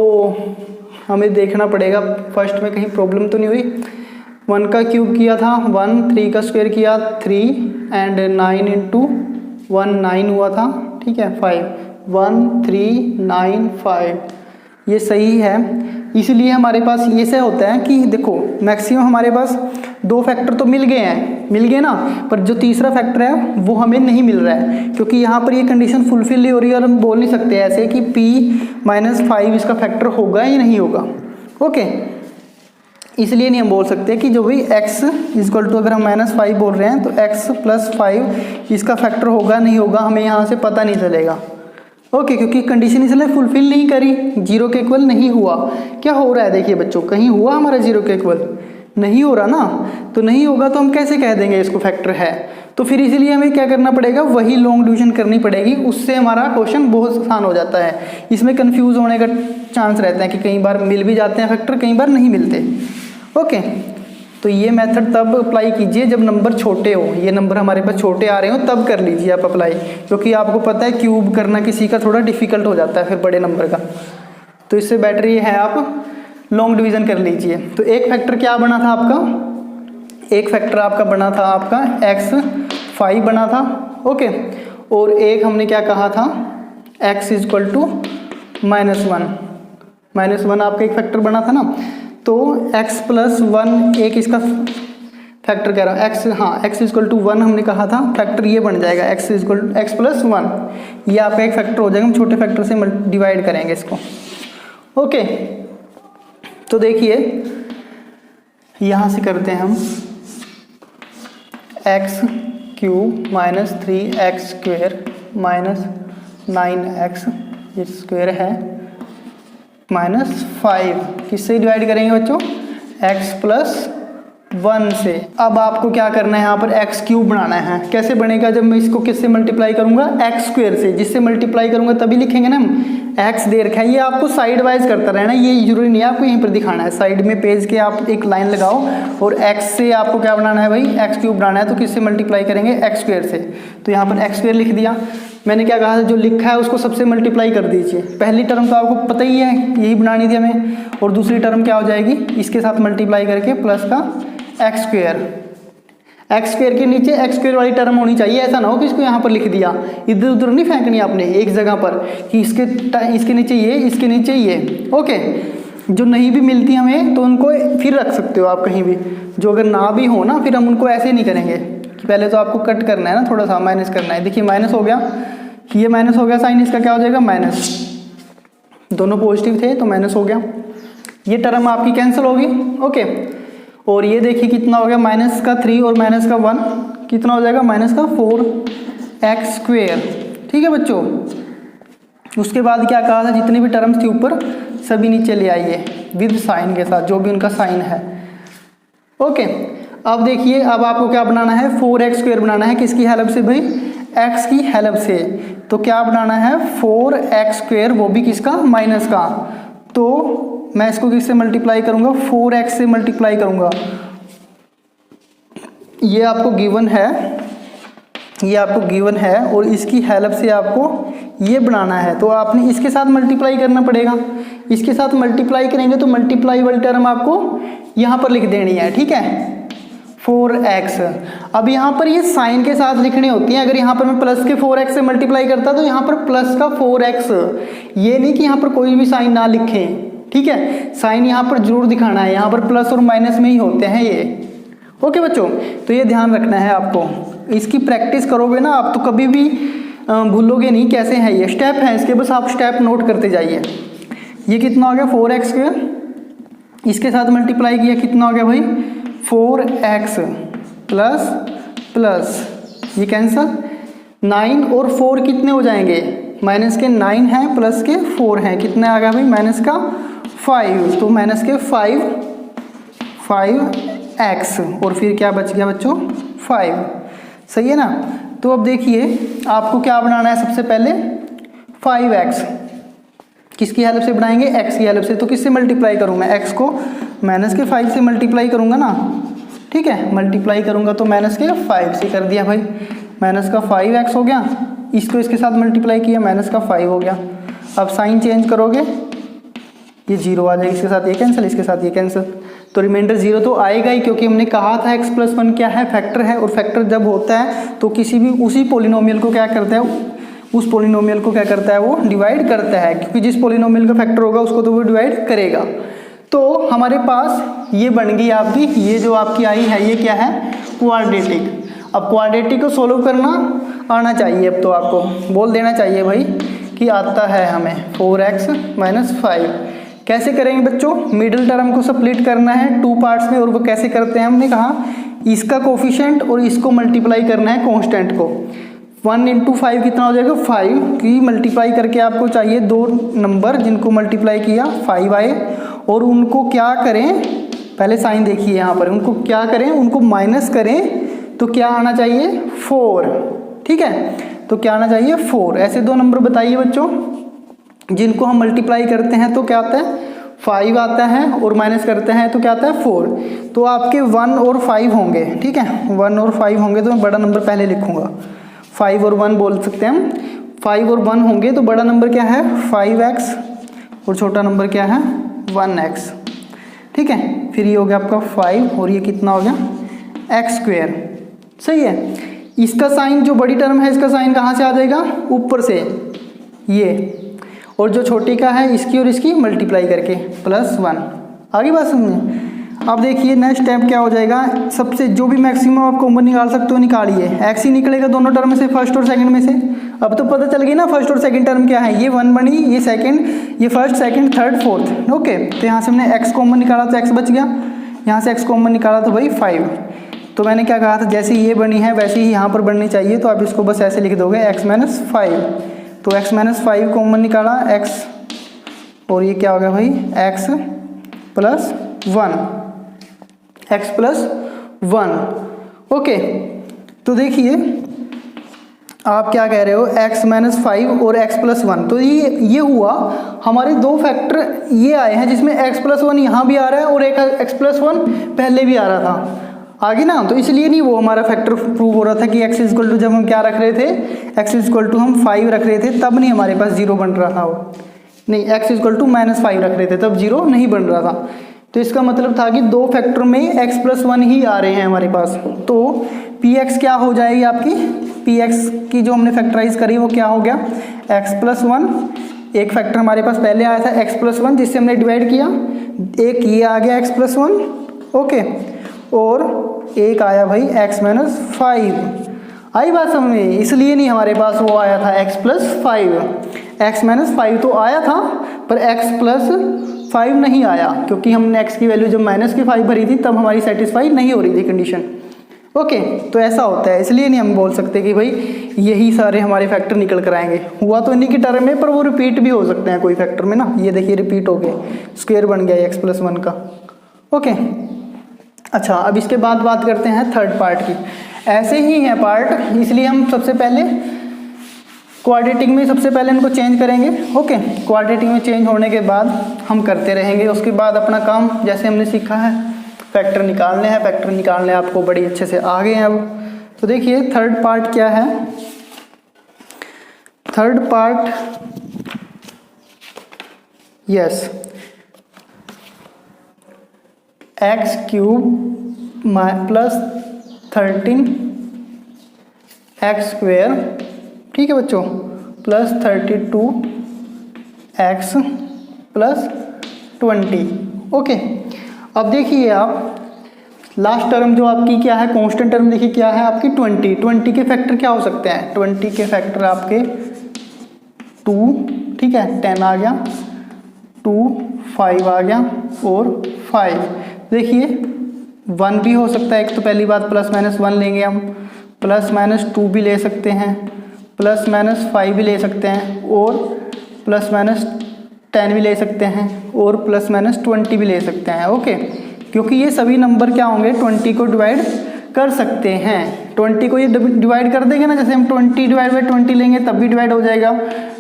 हमें देखना पड़ेगा फर्स्ट में कहीं प्रॉब्लम तो नहीं हुई। 1 का क्यूब किया था 1, 3 का स्क्वायर किया 3, एंड 9 × 1 9 हुआ था, ठीक है 5, 1 3 9 5, ये सही है। इसलिए हमारे पास ये से होता है कि देखो मैक्सिमम हमारे पास 2 फैक्टर तो मिल गए ना, पर जो तीसरा फैक्टर है वो हमें नहीं मिल रहा है, क्योंकि यहाँ पर ये कंडीशन फुलफिल नहीं हो रही है। और हम बोल नहीं सकते ऐसे कि p - 5 इसका फैक्टर होगा या नहीं होगा। ओके, इसलिए नहीं हम बोल सकते कि जो भी x इक्वल टू, अगर हम -5 बोल रहे हैं तो x + 5 इसका फैक्टर होगा नहीं होगा, हमें यहाँ से पता नहीं चलेगा। ओके, क्योंकि कंडीशन इसलिए फुलफिल नहीं करी, 0 के इक्वल नहीं हुआ। क्या हो रहा है देखिए बच्चों, कहीं हुआ हमारा 0 के इक्वल नहीं हो रहा ना, तो नहीं होगा तो हम कैसे कह देंगे इसको फैक्टर है। तो फिर इसीलिए हमें क्या करना पड़ेगा, वही लॉन्ग डिवीजन करनी पड़ेगी, उससे हमारा क्वेश्चन बहुत आसान हो जाता है। इसमें कंफ्यूज होने का चांस रहता है कि कई बार मिल भी जाते हैं फैक्टर, कई बार नहीं मिलते। ओके, तो ये मेथड तब अप्लाई कीजिए जब नंबर छोटे हो, ये नंबर हमारे पास छोटे आ रहे हो तब कर लीजिए आप अप्लाई, क्योंकि आपको पता है क्यूब करना किसी का थोड़ा डिफिकल्ट हो जाता है फिर बड़े नंबर का। तो इससे बेटर ये है आप लॉन्ग डिवीज़न कर लीजिए। तो एक फैक्टर क्या बना था आपका, एक फैक्टर आपका बना था आपका x5 बना था। ओके, और एक हमने क्या कहा था x इक्वल टू -1 आपका एक फैक्टर बना था ना। तो x + 1 एक इसका फैक्टर कह रहा हूँ, x इक्वल टू 1 हमने कहा था, फैक्टर ये बन जाएगा x + 1, ये आपका एक फैक्टर हो जाएगा। हम छोटे फैक्टर से डिवाइड करेंगे इसको। ओके, तो देखिए यहाँ से करते हैं हम x³ - 3x² - 9x ये स्क्वायर है -5, किससे डिवाइड करेंगे बच्चों x + 1 से। अब आपको क्या करना है, यहाँ पर x³ बनाना है। कैसे बनेगा, जब मैं इसको किससे मल्टीप्लाई करूँगा x² से, जिससे मल्टीप्लाई करूँगा तभी लिखेंगे ना हम। x दे रखा है, ये आपको साइड वाइज करता रहना, ये जरूरी नहीं है आपको यहीं पर दिखाना है। साइड में पेज के आप एक लाइन लगाओ और x से आपको क्या बनाना है भाई x³ बनाना है, तो किससे मल्टीप्लाई करेंगे x² से। तो यहाँ पर x² लिख दिया। मैंने क्या कहा, जो लिखा है उसको सबसे मल्टीप्लाई कर दीजिए। पहली टर्म तो आपको पता ही है, यही बनानी थी हमें, और दूसरी टर्म क्या हो जाएगी, इसके साथ मल्टीप्लाई करके प्लस का x² के नीचे x² वाली टर्म होनी चाहिए। ऐसा ना हो कि इसको यहाँ पर लिख दिया, इधर उधर नहीं फेंकनी आपने एक जगह पर कि इसके नीचे ये, इसके नीचे ये। ओके, जो नहीं भी मिलती हमें तो उनको फिर रख सकते हो आप कहीं भी। जो अगर ना भी हो ना, फिर हम उनको ऐसे नहीं करेंगे कि पहले तो आपको कट करना है ना, थोड़ा सा माइनस करना है। देखिए माइनस हो गया, ये माइनस हो गया, साइन इसका क्या हो जाएगा माइनस, दोनों पॉजिटिव थे तो माइनस हो गया, ये टर्म आपकी कैंसिल होगी। ओके, और ये देखिए कितना हो गया, माइनस का 3 और माइनस का 1 कितना हो जाएगा, माइनस का 4x²। ठीक है बच्चों, उसके बाद क्या कहा था, जितनी भी टर्म्स थी ऊपर सभी नीचे ले आइए विद साइन के साथ, जो भी उनका साइन है। ओके, अब देखिए अब आपको क्या बनाना है, 4x² बनाना है, किसकी हेल्प से भाई, x की हेल्प से। तो क्या बनाना है 4x², वो भी किसका, माइनस का। तो मैं इसको किससे मल्टीप्लाई करूंगा, 4x से मल्टीप्लाई करूंगा। ये आपको गिवन है, ये आपको गिवन है, और इसकी हेल्प से आपको ये बनाना है। तो आपने इसके साथ मल्टीप्लाई करना पड़ेगा, इसके साथ मल्टीप्लाई करेंगे तो मल्टीप्लाई वाली टर्म आपको यहाँ पर लिख देनी है। ठीक है, 4x। अब यहाँ पर ये साइन के साथ लिखनी होती है। अगर यहाँ पर मैं प्लस के 4x से मल्टीप्लाई करता तो यहाँ पर प्लस का 4x, ये नहीं कि यहाँ पर कोई भी साइन ना लिखें। ठीक है, साइन यहाँ पर जरूर दिखाना है, यहाँ पर प्लस और माइनस में ही होते हैं ये। ओके बच्चों, तो ये ध्यान रखना है आपको, इसकी प्रैक्टिस करोगे ना आप तो कभी भी भूलोगे नहीं कैसे है ये। स्टेप है इसके, बस आप स्टेप नोट करते जाइए। ये कितना हो गया 4x², इसके साथ मल्टीप्लाई किया कितना हो गया भाई 4x प्लस प्लस ये कैंसल, 9 और 4 कितने हो जाएंगे, माइनस के 9 हैं प्लस के 4 हैं, कितने आ गया भाई माइनस का 5। तो माइनस के 5x और फिर क्या बच गया बच्चों 5। सही है ना। तो अब देखिए आपको क्या बनाना है, सबसे पहले 5x किसकी हेल्प से बनाएंगे, x की हेल्प से। तो किससे मल्टीप्लाई करूँ मैं, x को माइनस के 5 से मल्टीप्लाई करूँगा ना। ठीक है, मल्टीप्लाई करूँगा तो माइनस के 5 से कर दिया भाई, माइनस का 5x हो गया, इसको इसके साथ मल्टीप्लाई किया माइनस का 5 हो गया। अब साइन चेंज करोगे ये 0 आ जाएगा, इसके साथ ये कैंसिल, इसके साथ ये कैंसिल, तो रिमाइंडर 0 तो आएगा ही, क्योंकि हमने कहा था x+1 क्या है, फैक्टर है। और फैक्टर जब होता है तो किसी भी उसी पोलिनोमियल को क्या करता है, उस पोलिनोमियल को क्या करता है वो डिवाइड करता है, क्योंकि जिस पोलिनोमियल का फैक्टर होगा उसको तो वो डिवाइड करेगा। तो हमारे पास ये बन गई आपकी, ये जो आपकी आई है ये क्या है क्वाड्रेटिक। अब क्वाड्रेटिक को सोल्व करना आना चाहिए, अब तो आपको बोल देना चाहिए भाई कि आता है हमें 4x - 5। कैसे करेंगे बच्चों, मिडिल टर्म को स्प्लिट करना है 2 पार्ट्स में, और वो कैसे करते हैं हमने कहा, इसका कोफिशिएंट और इसको मल्टीप्लाई करना है कांस्टेंट को। 1 × 5 कितना हो जाएगा 5 की मल्टीप्लाई करके आपको चाहिए 2 नंबर जिनको मल्टीप्लाई किया 5 आए, और उनको क्या करें, पहले साइन देखिए यहाँ पर, उनको क्या करें, उनको माइनस करें तो क्या आना चाहिए 4। ठीक है, तो क्या आना चाहिए 4। ऐसे 2 नंबर बताइए बच्चों जिनको हम मल्टीप्लाई करते हैं तो क्या आता है 5 आता है, और माइनस करते हैं तो क्या आता है 4। तो आपके 1 और 5 होंगे। ठीक है, 1 और 5 होंगे तो मैं बड़ा नंबर पहले लिखूंगा, 5 और 1 बोल सकते हैं हम। 5 और 1 होंगे तो बड़ा नंबर क्या है 5x और छोटा नंबर क्या है 1x। ठीक है, फिर ये हो गया आपका 5 और ये कितना हो गया x²। सही है, इसका साइन जो बड़ी टर्म है इसका साइन कहाँ से आ जाएगा, ऊपर से ये, और जो छोटी का है इसकी और इसकी मल्टीप्लाई करके +1। आगे बात समझिए। अब देखिए नेक्स्ट स्टेप क्या हो जाएगा, सबसे जो भी मैक्सिमम आप कॉमन निकाल सकते हो निकालिए, x ही निकलेगा दोनों टर्म में से, फर्स्ट और सेकंड में से। अब तो पता चल गई ना फर्स्ट और सेकंड टर्म क्या है, ये 1 बनी, ये सेकंड, ये first second third fourth. Okay, तो यहाँ से हमने x कॉमन निकाला तो x बच गया, यहाँ से x कॉमन निकाला तो भाई 5। तो मैंने क्या कहा था, जैसे ये बनी है वैसे ही यहाँ पर बननी चाहिए, तो आप इसको बस ऐसे लिख दोगे x - 5। तो x - 5 कॉमन निकाला x, और ये क्या हो गया भाई x + 1, x + 1। ओके, तो देखिए आप क्या कह रहे हो x - 5 और x + 1। तो ये हुआ हमारे 2 फैक्टर ये आए हैं जिसमें x + 1 यहाँ भी आ रहा है और एक x + 1 पहले भी आ रहा था आगे ना, तो इसलिए नहीं वो हमारा फैक्टर प्रूव हो रहा था कि x = जब हम क्या रख रहे थे, x = हम 5 रख रहे थे तब नहीं हमारे पास 0 बन रहा था, वो नहीं x = -5 रख रहे थे तब 0 नहीं बन रहा था। तो इसका मतलब था कि 2 फैक्टर में x + 1 ही आ रहे हैं हमारे पास। तो px क्या हो जाएगी आपकी, px की जो हमने फैक्टराइज करी वो क्या हो गया x + 1 एक फैक्टर हमारे पास पहले आया था x+1 जिससे हमने डिवाइड किया, एक ये आ गया x+1, ओके, और एक आया भाई x-5। आई बात समझ में? इसलिए नहीं हमारे पास वो आया था x+5, x-5 तो आया था पर x+5 नहीं आया, क्योंकि हमने x की वैल्यू जब -5 भरी थी तब हमारी सेटिस्फाई नहीं हो रही थी कंडीशन। ओके, तो ऐसा होता है, इसलिए नहीं हम बोल सकते कि भाई यही सारे हमारे फैक्टर निकल कर आएंगे। हुआ तो इन्हीं की टर्म में, पर वो रिपीट भी हो सकते हैं कोई फैक्टर में ना। ये देखिए रिपीट हो गए, स्क्वायर बन गया x+1 का। ओके, अच्छा, अब इसके बाद बात करते हैं थर्ड पार्ट की। ऐसे ही है पार्ट, इसलिए हम सबसे पहले क्वाड्रेटिक में सबसे पहले इनको चेंज करेंगे। ओके, क्वाड्रेटिक में चेंज होने के बाद हम करते रहेंगे। उसके बाद अपना काम जैसे हमने सीखा है, फैक्टर निकालने हैं, फैक्टर निकालने आपको बड़ी अच्छे से आ गए हैं अब। तो देखिए थर्ड पार्ट क्या है। Third part, yes, x³ + 13 x², ठीक है बच्चों, + 32x + 20। ओके, अब देखिए आप लास्ट टर्म जो आपकी क्या है, कांस्टेंट टर्म देखिए क्या है आपकी 20 के फैक्टर क्या हो सकते हैं? 20 के फैक्टर आपके 2, ठीक है, 10 आ गया, 2, 5 आ गया और 5। देखिए 1 भी हो सकता है, एक तो पहली बात +-1 लेंगे हम, +-2 भी ले सकते हैं, +-5 भी ले सकते हैं, और +-10 भी ले सकते हैं, और +-20 भी ले सकते हैं। ओके, क्योंकि ये सभी नंबर क्या होंगे, 20 को डिवाइड कर सकते हैं। 20 को ये डिवाइड कर देंगे ना, जैसे हम 20/20 लेंगे तब भी डिवाइड हो जाएगा,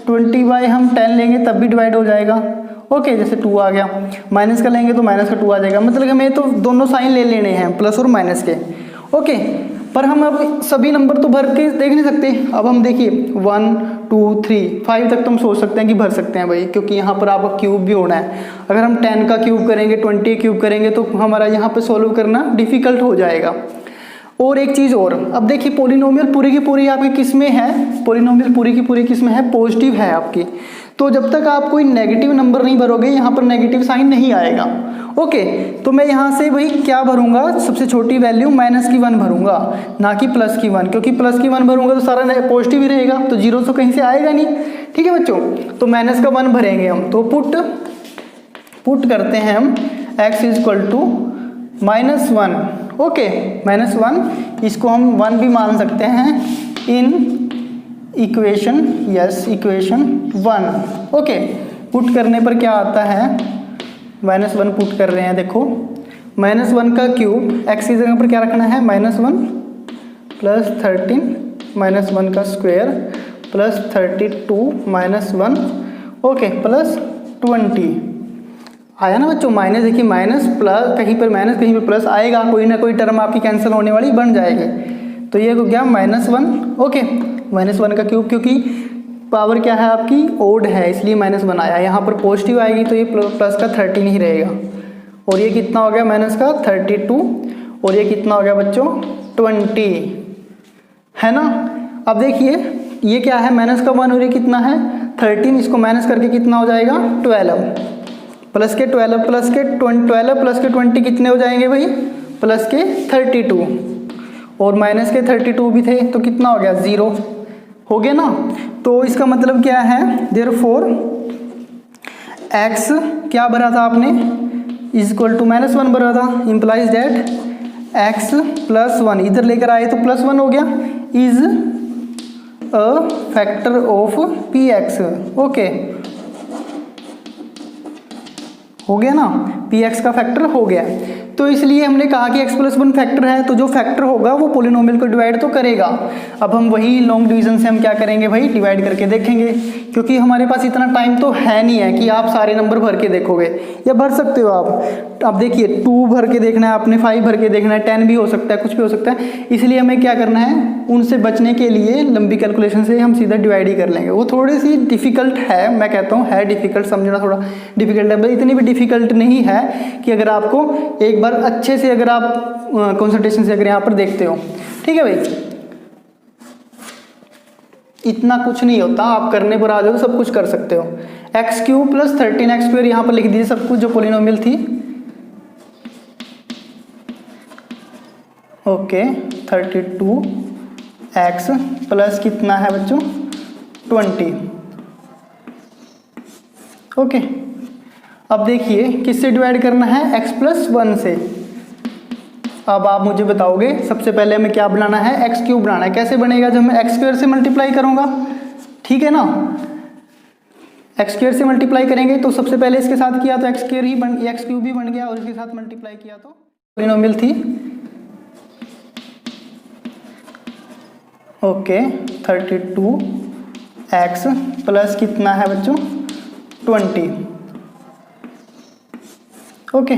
20/10 लेंगे तब भी डिवाइड हो जाएगा। ओके, जैसे 2 आ गया, माइनस का लेंगे तो -2 आ जाएगा। मतलब हमें तो दोनों साइन ले लेने हैं, प्लस और माइनस के। ओके, पर हम अब सभी नंबर तो भर के देख नहीं सकते। अब हम देखिए 1, 2, 3, 5 तक तो हम सोच सकते हैं कि भर सकते हैं भाई, क्योंकि यहाँ पर आपका क्यूब भी होना है। अगर हम 10 का क्यूब करेंगे, 20 क्यूब करेंगे तो हमारा यहाँ पर सोल्व करना डिफिकल्ट हो जाएगा। और एक चीज़ और, अब देखिए पॉलिनोमियल पूरी की पूरी आपकी किस में है, पॉलिनोमियल पूरी की पूरी किस में है, पॉजिटिव है आपकी। तो जब तक आप कोई नेगेटिव नंबर नहीं भरोगे, यहाँ पर नेगेटिव साइन नहीं आएगा। ओके, तो मैं यहाँ से भाई क्या भरूंगा, सबसे छोटी वैल्यू -1 भरूंगा, ना कि +1, क्योंकि +1 भरूंगा तो सारा पॉजिटिव ही रहेगा, तो 0 तो कहीं से आएगा नहीं। ठीक है बच्चों, तो -1 भरेंगे हम। तो पुट करते हैं हम x = -1। ओके, -1, इसको हम 1 भी मान सकते हैं in equation, yes, equation 1। Okay, put करने पर क्या आता है, -1 पुट कर रहे हैं। देखो -1 का क्यूब, x की जगह पर क्या रखना है, -1 + 13 -1 का स्क्वायर + 32 -1, ओके, +20 आया ना बच्चों। माइनस देखिए, माइनस प्लस, कहीं पर माइनस कहीं पर प्लस आएगा, कोई ना कोई टर्म आपकी कैंसिल होने वाली बन जाएगी। तो ये हो गया -1। ओके, -1 का क्यूब, क्योंकि पावर क्या है आपकी, ओड है, इसलिए -1 आया। यहाँ पर पॉजिटिव आएगी तो ये प्लस का 13 ही रहेगा। और ये कितना हो गया, माइनस का 32, और ये कितना हो गया बच्चों, 20, है ना। अब देखिए ये क्या है, -1 और ये कितना है 13, इसको माइनस करके कितना हो जाएगा 12, प्लस के 12 प्लस के 12 प्लस के 20 कितने हो जाएंगे भाई, प्लस के 32, और माइनस के 32 भी थे तो कितना हो गया 0 हो गया ना। तो इसका मतलब क्या है, देयरफॉर x क्या भरा था आपने, = -1 भरा था, इंप्लाइज दैट x + 1 इधर लेकर आए तो +1 हो गया, is a factor of px। Okay, हो गया ना, px का फैक्टर हो गया। तो इसलिए हमने कहा कि x + 1 फैक्टर है, तो जो फैक्टर होगा वो पॉलिनोमियल को डिवाइड तो करेगा। अब हम वही लॉन्ग डिवीजन से हम क्या करेंगे भाई, डिवाइड करके देखेंगे, क्योंकि हमारे पास इतना टाइम तो है नहीं है कि आप सारे नंबर भर के देखोगे, या भर सकते हो आप। अब देखिए 2 भर के देखना है आपने, 5 भर के देखना है, 10 भी हो सकता है, कुछ भी हो सकता है। इसलिए हमें क्या करना है, उनसे बचने के लिए लंबी कैलकुलेशन से हम सीधा डिवाइड ही कर लेंगे। वो थोड़ी सी डिफिकल्ट है, मैं कहता हूँ है डिफिकल्ट, समझना थोड़ा डिफिकल्ट है, इतनी भी डिफिकल्ट नहीं है कि अगर आपको एक बार अच्छे से अगर आप कंसंट्रेशन से अगर यहाँ पर देखते हो। ठीक है भाई, इतना कुछ नहीं होता, आप करने पर आ जाओ तो सब कुछ कर सकते हो। X cube plus 13x square यहाँ पर लिख दीजिए सब कुछ जो पोलिनोमियल थी। ओके 32x प्लस कितना है बच्चों 20। ओके अब देखिए किससे डिवाइड करना है, x प्लस 1 से। अब आप मुझे बताओगे सबसे पहले हमें क्या बनाना है, एक्स क्यूब बनाना है। कैसे बनेगा, जब मैं एक्स स्क्वायर से मल्टीप्लाई करूंगा, ठीक है ना, एक्स स्क्वायर से मल्टीप्लाई करेंगे तो सबसे पहले इसके साथ किया तो एक्स स्क्वायर ही बन, एक्स क्यूब ही बन गया, और इसके साथ मल्टीप्लाई किया तो पॉलिनोमियल थी। ओके 32x प्लस कितना है बच्चों 20। ओके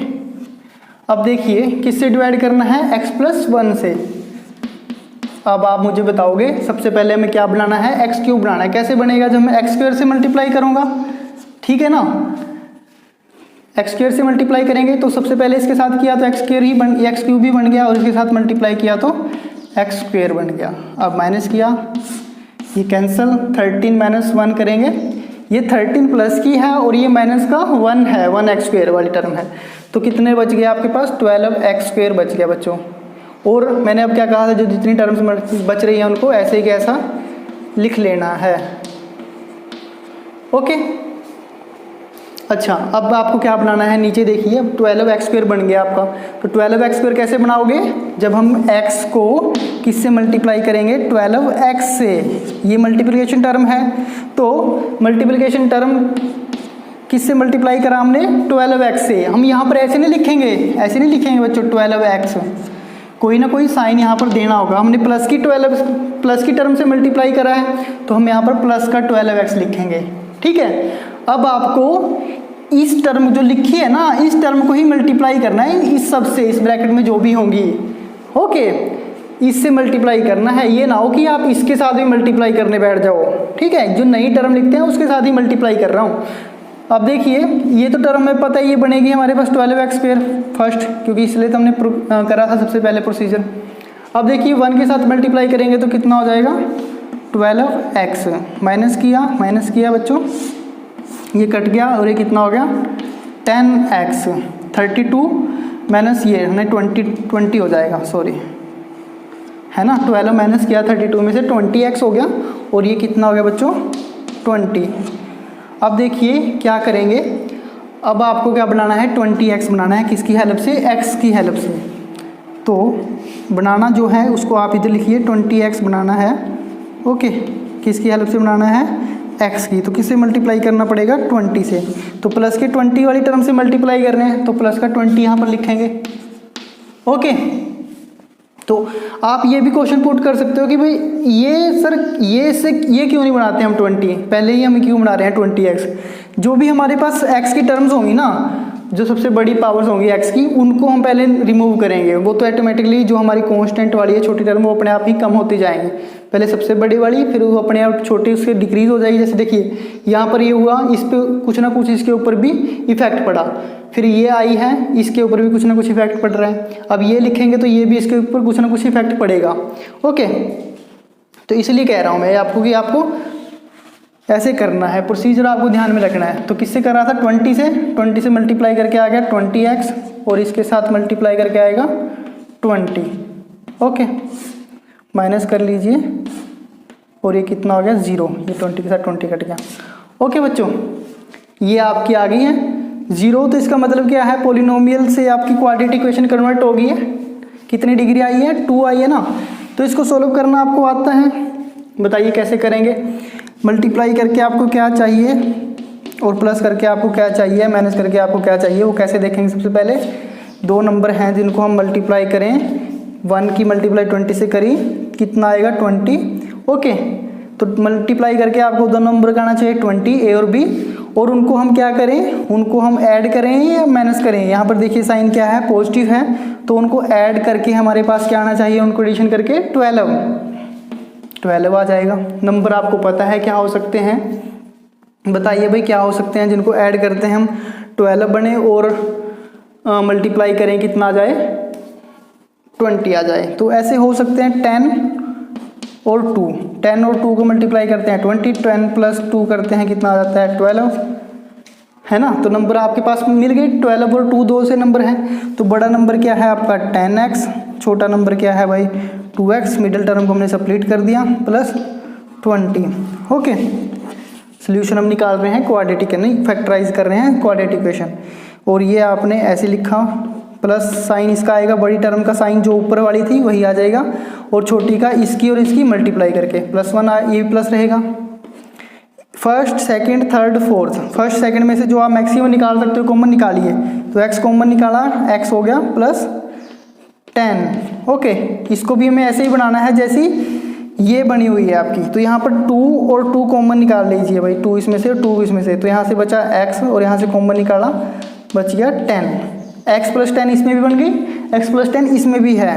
अब देखिए किससे डिवाइड करना है, x प्लस 1 से। अब आप मुझे बताओगे सबसे पहले हमें क्या बनाना है, एक्स क्यूब बनाना है। कैसे बनेगा, जब मैं एक्स स्क्वायर से मल्टीप्लाई करूंगा, ठीक है ना, एक्स स्क्वायर से मल्टीप्लाई करेंगे तो सबसे पहले इसके साथ किया तो एक्स स्क्वायर ही बन, एक्स क्यूब ही बन गया, और इसके साथ मल्टीप्लाई किया तो एक्स स्क्वायर बन गया। अब माइनस किया, ये कैंसिल, 13 माइनस 1 करेंगे, ये 13 प्लस की है और ये माइनस का 1 है, 1x स्क्वायर वाली टर्म है, तो कितने बच गए आपके पास 12x स्क्वायर बच गया बच्चों। और मैंने अब क्या कहा था, जो जितनी टर्म्स बच रही हैं उनको ऐसे ही कैसा लिख लेना है। ओके अच्छा अब आपको क्या बनाना है, नीचे देखिए अब 12x स्क्वायर बन गया आपका। तो 12x स्क्वायर कैसे बनाओगे, जब हम x को किससे मल्टीप्लाई करेंगे, 12x से। ये मल्टीप्लिकेशन टर्म है, तो मल्टीप्लिकेशन टर्म किससे मल्टीप्लाई करा हमने, 12x से। हम यहाँ पर ऐसे नहीं लिखेंगे, ऐसे नहीं लिखेंगे बच्चों 12x, कोई ना कोई साइन यहाँ पर देना होगा। हमने प्लस की टर्म से मल्टीप्लाई करा है तो हम यहाँ पर प्लस का 12x लिखेंगे, ठीक है। अब आपको इस टर्म जो लिखी है ना, इस टर्म को ही मल्टीप्लाई करना है इस सब से, इस ब्रैकेट में जो भी होंगी, ओके इससे मल्टीप्लाई करना है। ये ना हो कि आप इसके साथ भी मल्टीप्लाई करने बैठ जाओ, ठीक है, जो नई टर्म लिखते हैं उसके साथ ही मल्टीप्लाई कर रहा हूँ। अब देखिए ये तो टर्म में पता है, ये बनेगी हमारे पास 12x स्क्वायर फर्स्ट, क्योंकि इसलिए तो हमने करा था सबसे पहले प्रोसीजर। अब देखिए 1 के साथ मल्टीप्लाई करेंगे तो कितना हो जाएगा 12x, माइनस किया बच्चों, ये कट गया और ये कितना हो गया 10x, 32 माइनस ये हमने 20 हो जाएगा, सॉरी है ना, 12 माइनस किया 32 में से 20x हो गया, और ये कितना हो गया बच्चों 20। अब देखिए क्या करेंगे, अब आपको क्या बनाना है 20x बनाना है, किसकी हेल्प से, x की हेल्प से। तो बनाना जो है उसको आप इधर लिखिए, 20x बनाना है, ओके किसकी हेल्प से बनाना है, x की। तो किससे मल्टीप्लाई करना पड़ेगा 20 से, तो प्लस के 20 वाली टर्म से मल्टीप्लाई कर रहे हैं तो प्लस का 20 यहाँ पर लिखेंगे, ओके। तो आप ये भी क्वेश्चन पुट कर सकते हो कि भाई ये सर ये क्यों नहीं बनाते हम 20, पहले ही हम क्यों बना रहे हैं 20x। जो भी हमारे पास x की टर्म्स होंगी ना, जो सबसे बड़ी पावर्स होंगी x की, उनको हम पहले रिमूव करेंगे, वो तो ऑटोमेटिकली जो हमारी कांस्टेंट वाली है छोटी टर्म वो अपने आप ही कम होती जाएंगी, पहले सबसे बड़ी वाली फिर वो अपने आप छोटी उससे डिक्रीज हो जाएगी। जैसे देखिए यहाँ पर ये हुआ, इस पर कुछ ना कुछ इसके ऊपर भी इफेक्ट पड़ा, फिर ये आई है इसके ऊपर भी कुछ ना कुछ इफेक्ट पड़ रहा है, अब ये लिखेंगे तो ये भी इसके ऊपर कुछ ना कुछ इफेक्ट पड़ेगा, ओके। तो इसलिए कह रहा हूँ मैं आपको कि आपको ऐसे करना है, प्रोसीजर आपको ध्यान में रखना है। तो किससे कर रहा था 20 से मल्टीप्लाई करके आ गया 20x, और इसके साथ मल्टीप्लाई करके आएगा 20, ओके माइनस कर लीजिए, और ये कितना हो गया 0, ये 20 के साथ 20 कट गया, ओके बच्चों ये आपकी आ गई है 0। तो इसका मतलब क्या है, पोलिनोमियल से आपकी क्वाड्रेटिक इक्वेशन कन्वर्ट हो गई है, कितनी डिग्री आई है 2 आई है ना। तो इसको सोल्व करना आपको आता है, बताइए कैसे करेंगे। मल्टीप्लाई करके आपको क्या चाहिए और प्लस करके आपको क्या चाहिए, माइनस करके आपको क्या चाहिए, वो कैसे देखेंगे। सबसे पहले 2 नंबर हैं जिनको हम मल्टीप्लाई करें, 1 की मल्टीप्लाई 20 से करी, कितना आएगा 20, ओके। तो मल्टीप्लाई करके आपको 2 नंबर का आना चाहिए 20 ए और बी, और उनको हम क्या करें, उनको हम ऐड करें या माइनस करें। यहाँ पर देखिए साइन क्या है, पॉजिटिव है, तो उनको ऐड करके हमारे पास क्या आना चाहिए, उनको एडिशन करके 12 आ जाएगा। नंबर आपको पता है क्या हो सकते हैं, बताइए भाई क्या हो सकते हैं जिनको ऐड करते हैं हम 12 बने, और मल्टीप्लाई करें कितना आ जाए 20 आ जाए। तो ऐसे हो सकते हैं 10 और 2, 10 और 2 को मल्टीप्लाई करते हैं 20, 10 प्लस 2 करते हैं कितना आ जाता है 12, है ना। तो नंबर आपके पास मिल गए 12 और 2 दो से नंबर हैं। तो बड़ा नंबर क्या है आपका 10x, छोटा नंबर क्या है भाई 2x, मिडिल टर्म को हमने सप्लीट कर दिया प्लस 20। ओके, सोल्यूशन हम निकाल रहे हैं क्वाड्रेटिक, नहीं फैक्टराइज कर रहे हैं क्वाड्रेटिक इक्वेशन। और ये आपने ऐसे लिखा, प्लस साइन इसका आएगा, बड़ी टर्म का साइन जो ऊपर वाली थी वही आ जाएगा, और छोटी का इसकी और इसकी मल्टीप्लाई करके +1 ये प्लस रहेगा। First, second, third, fourth, first second में से जो आप मैक्सिमम निकाल सकते हो कॉमन निकालिए। तो x कॉमन निकाला, x हो गया +10। ओके, इसको भी हमें ऐसे ही बनाना है जैसी ये बनी हुई है आपकी। तो यहाँ पर 2 और 2 कॉमन निकाल लीजिए भाई, 2 इसमें से और 2 इसमें से। तो यहाँ से बचा x और यहाँ से कॉमन निकाला, बच गया 10। x + 10 इसमें भी बन गई, x + 10 इसमें भी है।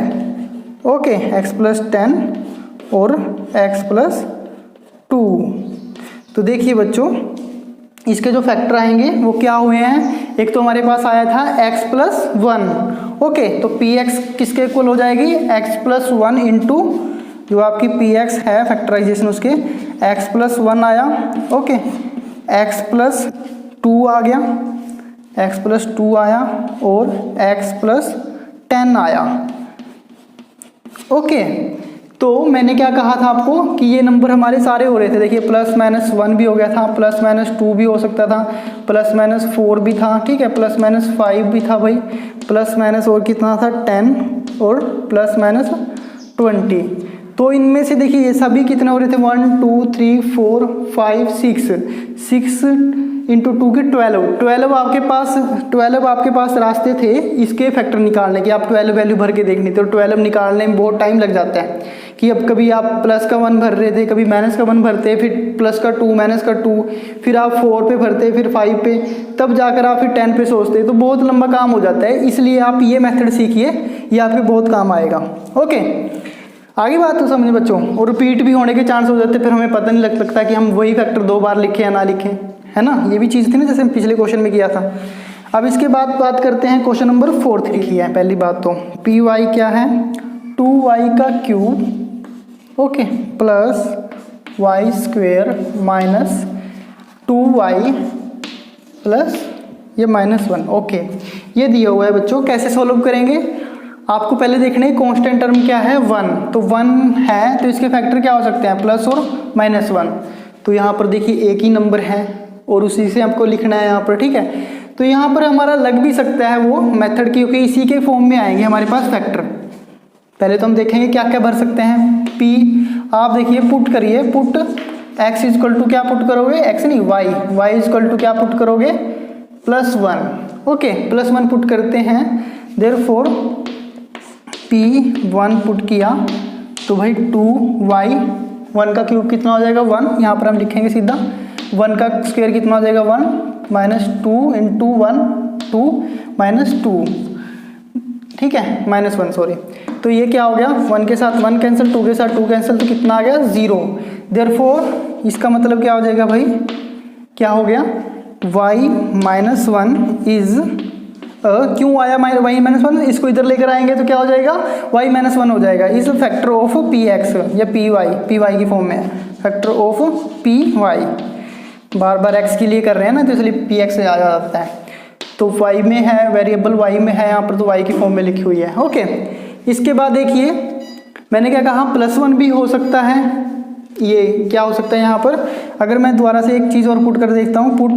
ओके, x + 10 और x + 2। तो देखिए बच्चों, इसके जो फैक्टर आएंगे वो क्या हुए हैं, एक तो हमारे पास आया था x + 1। ओके, तो px किसके इक्वल हो जाएगी, x + 1 इंटू जो आपकी px है फैक्टराइजेशन उसके x + 1 आया। ओके, x + 2 आ गया, x + 2 आया और x + 10 आया। ओके, तो मैंने क्या कहा था आपको कि ये नंबर हमारे सारे हो रहे थे। देखिए +-1 भी हो गया था, +-2 भी हो सकता था, +-4 भी था, ठीक है, +-5 भी था भाई, + और कितना था 10 और +-20। तो इनमें से देखिए ये सभी कितने हो रहे थे 1 2 3 4 5 6 इंटू 2 की 12 आपके पास रास्ते थे इसके फैक्टर निकालने के। आप 12 वैल्यू भर के देखनी, तो 12 निकालने में बहुत टाइम लग जाता है कि अब कभी आप प्लस का 1 भर रहे थे, कभी माइनस का 1 भरते, फिर प्लस का 2 माइनस का 2, फिर आप 4 पे भरते, फिर 5 पे, तब जाकर आप फिर 10 पे सोचते, तो बहुत लंबा काम हो जाता है। इसलिए आप ये मेथड सीखिए, ये आपके बहुत काम आएगा। ओके, आगे बात तो समझे बच्चों। और रिपीट भी होने के चांस हो जाते, फिर हमें पता नहीं लग सकता कि हम वही फैक्टर 2 बार लिखें या ना लिखें, है ना। ये भी चीज़ थी ना, जैसे हम पिछले क्वेश्चन में किया था। अब इसके बाद बात करते हैं क्वेश्चन नंबर 4 लिखी है। पहली बात तो पी वाई क्या है 2y का cube, okay, plus y² minus 2y plus ये -1। ओके, ये दिया हुआ है बच्चों। कैसे सॉल्व करेंगे, आपको पहले देखना है कांस्टेंट टर्म क्या है 1, तो 1 है तो इसके फैक्टर क्या हो सकते हैं प्लस और -1। तो यहाँ पर देखिए एक ही नंबर है और उसी से आपको लिखना है यहाँ पर, ठीक है। तो यहाँ पर हमारा लग भी सकता है वो मेथड, क्योंकि इसी के फॉर्म में आएंगे हमारे पास फैक्टर। पहले तो हम देखेंगे क्या क्या भर सकते हैं। p आप देखिए पुट करिए, पुट x इक्वल टू क्या पुट करोगे, x नहीं y इक्वल टू क्या पुट करोगे +1। ओके, +1 पुट करते हैं, देयरफॉर p1 पुट किया तो भाई 2y, 1 का क्यूब कितना हो जाएगा 1, यहाँ पर हम लिखेंगे सीधा 1 का स्क्वायर कितना हो जाएगा 1 -2 इंटू 1 2 -2, ठीक है, -1 सॉरी। तो ये क्या हो गया 1 के साथ 1 कैंसिल, 2 के साथ 2 कैंसिल, तो कितना आ गया 0। देयरफॉर इसका मतलब क्या हो जाएगा भाई, क्या हो गया y -1 इज क्यों आया y -1, इसको इधर लेकर आएंगे तो क्या हो जाएगा y -1 हो जाएगा, इज फैक्टर ऑफ px या py की फॉर्म में, factor of py। Bar bar x के लिए कर रहे हैं ना, तो इसलिए px आ जाता है। तो y में है, वेरिएबल y में है यहाँ पर, तो y की फॉर्म में लिखी हुई है। ओके, इसके बाद देखिए मैंने क्या कहा +1 भी हो सकता है। ये क्या हो सकता है यहाँ पर, अगर मैं दोबारा से एक चीज़ और पुट कर देखता हूँ, पुट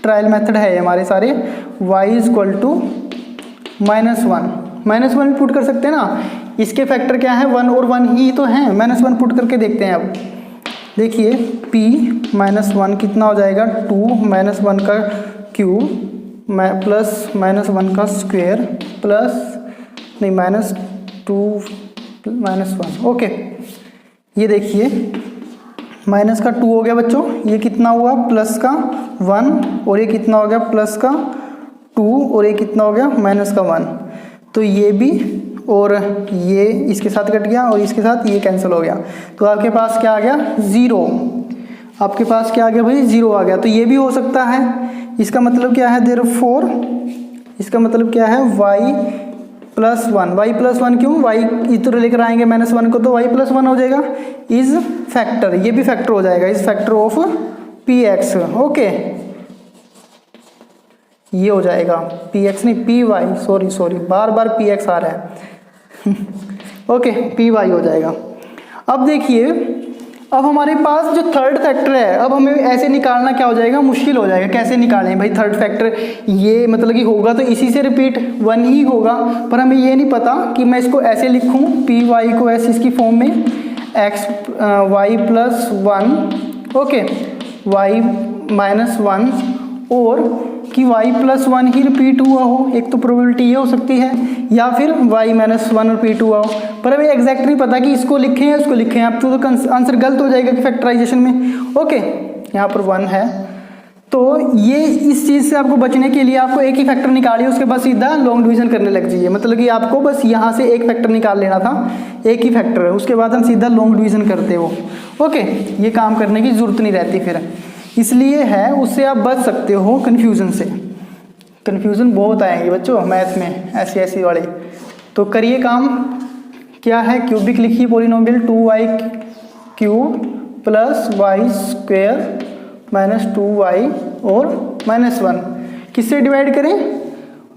ट्रायल मेथड है हमारे सारे, y इक्वल टू -1 भी पुट कर सकते हैं ना। इसके फैक्टर क्या है 1 और 1 ही तो हैं, -1 पुट करके देखते हैं। अब देखिए p -1 कितना हो जाएगा 2 -1 का क्यूब प्लस -1 का स्क्वायर प्लस नहीं -2 -1। ओके, ये देखिए माइनस का 2 हो गया बच्चों, ये कितना हुआ प्लस का 1 और ये कितना हो गया प्लस का 2 और ये कितना हो गया -1। तो ये भी और ये इसके साथ कट गया और इसके साथ ये कैंसिल हो गया, तो आपके पास क्या आ गया 0। आपके पास क्या आ गया भाई 0 आ गया। तो ये भी हो सकता है। इसका मतलब क्या है देयरफॉर, इसका मतलब क्या है y +1, y +1 क्यों, y इधर लेकर आएंगे -1 को तो y +1 हो जाएगा। इज फैक्टर, ये भी फैक्टर हो जाएगा, is factor of px। Okay, ये हो जाएगा px नहीं py, सॉरी बार बार px आ रहा है ओके, py हो जाएगा। अब देखिए, अब हमारे पास जो थर्ड फैक्टर है, अब हमें ऐसे निकालना क्या हो जाएगा, मुश्किल हो जाएगा। कैसे निकालें भाई थर्ड फैक्टर, ये मतलब कि होगा तो इसी से रिपीट 1 ही होगा, पर हमें ये नहीं पता कि मैं इसको ऐसे लिखूं py को ऐसे इसकी फॉर्म में x y +1 ओके y -1 और कि y +1 ही रिपीट हुआ हो, एक तो प्रोबेबिलिटी ये हो सकती है, या फिर y -1 रिपीट हुआ हो, पर हमें एग्जैक्ट नहीं पता कि इसको लिखें या इसको लिखें। आप तो आंसर गलत हो जाएगा फैक्टराइजेशन में। ओके, यहाँ पर 1 है, तो ये इस चीज़ से आपको बचने के लिए आपको एक ही फैक्टर निकालिए, उसके बाद सीधा लॉन्ग डिवीजन करने लग जाइए। मतलब कि आपको बस यहाँ से एक फैक्टर निकाल लेना था, एक ही फैक्टर है, उसके बाद हम सीधा लॉन्ग डिवीजन करते हो। ओके, ये काम करने की ज़रूरत नहीं रहती फिर, इसलिए है, उससे आप बच सकते हो कन्फ्यूज़न से। कन्फ्यूज़न बहुत आएंगे बच्चों मैथ में ऐसी वाले, तो करिए काम। क्या है, क्यूबिक लिखिए पोलिनोमियल 2y³ + y² -2y और -1 किससे डिवाइड करें,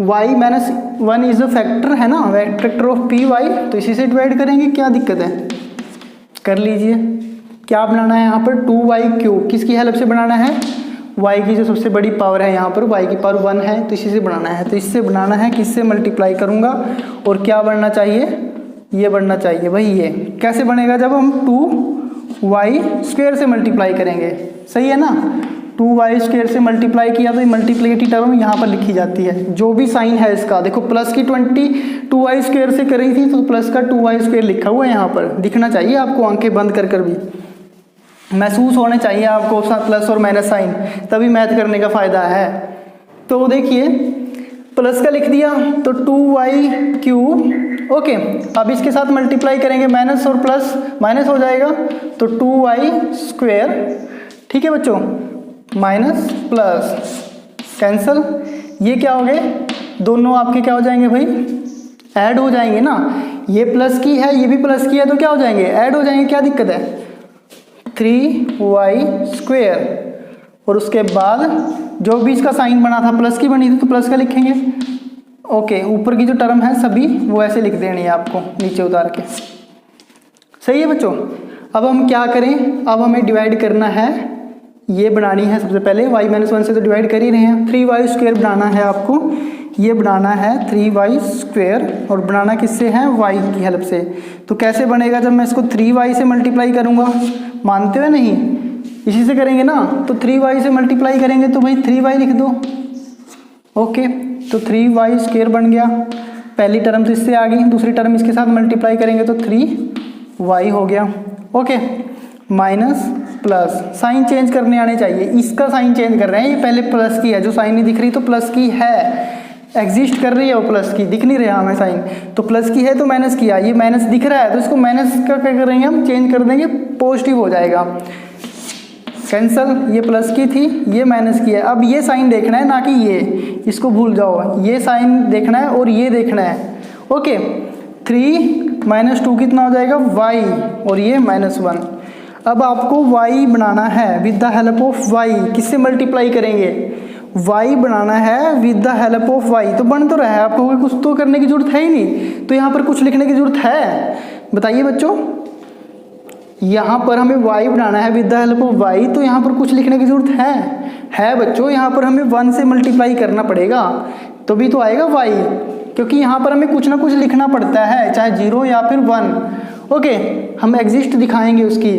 y -1 इज अ फैक्टर है ना, फैक्टर ऑफ py, तो इसी से डिवाइड करेंगे, क्या दिक्कत है, कर लीजिए। क्या बनाना है यहाँ पर 2y³, किसकी हेल्प से बनाना है, y की जो सबसे बड़ी पावर है यहाँ पर y की पावर 1 है, तो इसी से बनाना है। तो इससे बनाना है, किससे मल्टीप्लाई करूँगा और क्या बनना चाहिए, ये बनना चाहिए भाई। ये कैसे बनेगा, जब हम 2y² से मल्टीप्लाई करेंगे, सही है ना। 2y² से मल्टीप्लाई किया तो मल्टीप्लिकेटिव टर्म यहाँ पर लिखी जाती है, जो भी साइन है इसका। देखो प्लस की 20 2y² से करी थी, तो प्लस का 2y² लिखा हुआ है यहाँ पर, दिखना चाहिए आपको, आंखें बंद कर भी महसूस होने चाहिए आपको प्लस और माइनस साइन, तभी मैथ करने का फ़ायदा है। तो देखिए प्लस का लिख दिया तो 2y³ ओके, अब इसके साथ मल्टीप्लाई करेंगे, माइनस और प्लस माइनस हो जाएगा, तो 2y², ठीक है बच्चों, माइनस प्लस कैंसल, ये क्या हो गए, दोनों आपके क्या हो जाएंगे भाई, ऐड हो जाएंगे ना। ये प्लस की है, ये भी प्लस की है, तो क्या हो जाएंगे, ऐड हो जाएंगे, क्या दिक्कत है, 3y² और उसके बाद जो भी इसका साइन बना था प्लस की बनी थी, तो प्लस का लिखेंगे। ओके, ऊपर की जो टर्म है सभी वो ऐसे लिख देनी है आपको नीचे उतार के, सही है बच्चों। अब हम क्या करें, अब हमें डिवाइड करना है, ये बनानी है सबसे पहले, y-1 से तो डिवाइड कर ही रहे हैं, 3y² बनाना है आपको, ये बनाना है 3y² और बनाना किससे है, y की हेल्प से। तो कैसे बनेगा, जब मैं इसको 3y से मल्टीप्लाई करूँगा, मानते हो नहीं, इसी से करेंगे ना, तो 3y से मल्टीप्लाई करेंगे तो भाई 3y लिख दो। ओके, तो 3y² बन गया, पहली टर्म तो इससे आ गई, दूसरी टर्म इसके साथ मल्टीप्लाई करेंगे तो 3y हो गया। Okay, minus plus, sign change करने आने चाहिए, इसका साइन चेंज कर रहे हैं, ये पहले प्लस की है, जो साइन नहीं दिख रही तो प्लस की है, एग्जिस्ट कर रही है वो प्लस की, दिख नहीं रहा हमें साइन, तो प्लस की है तो माइनस किया, ये माइनस दिख रहा है तो इसको माइनस का क्या करेंगे हम, चेंज कर देंगे, पॉजिटिव हो जाएगा, कैंसल, ये प्लस की थी, ये माइनस की है। अब ये साइन देखना है ना कि ये, इसको भूल जाओ, ये साइन देखना है और ये देखना है। ओके, 3 - 2 कितना हो जाएगा, y, और ये -1। अब आपको y बनाना है with the help of y, किससे मल्टीप्लाई करेंगे, y बनाना है with the help of y, तो बन तो रहा है, आपको कुछ तो करने की जरूरत है ही नहीं, तो यहाँ पर कुछ लिखने की जरूरत है, बताइए बच्चों। यहाँ पर हमें y बनाना है with the help of y, तो यहाँ पर कुछ लिखने की जरूरत है बच्चों, यहाँ पर हमें 1 से मल्टीप्लाई करना पड़ेगा, तो भी तो आएगा y, क्योंकि यहाँ पर हमें कुछ ना कुछ लिखना पड़ता है, चाहे 0 या फिर 1। ओके, हम एग्जिस्ट दिखाएंगे उसकी।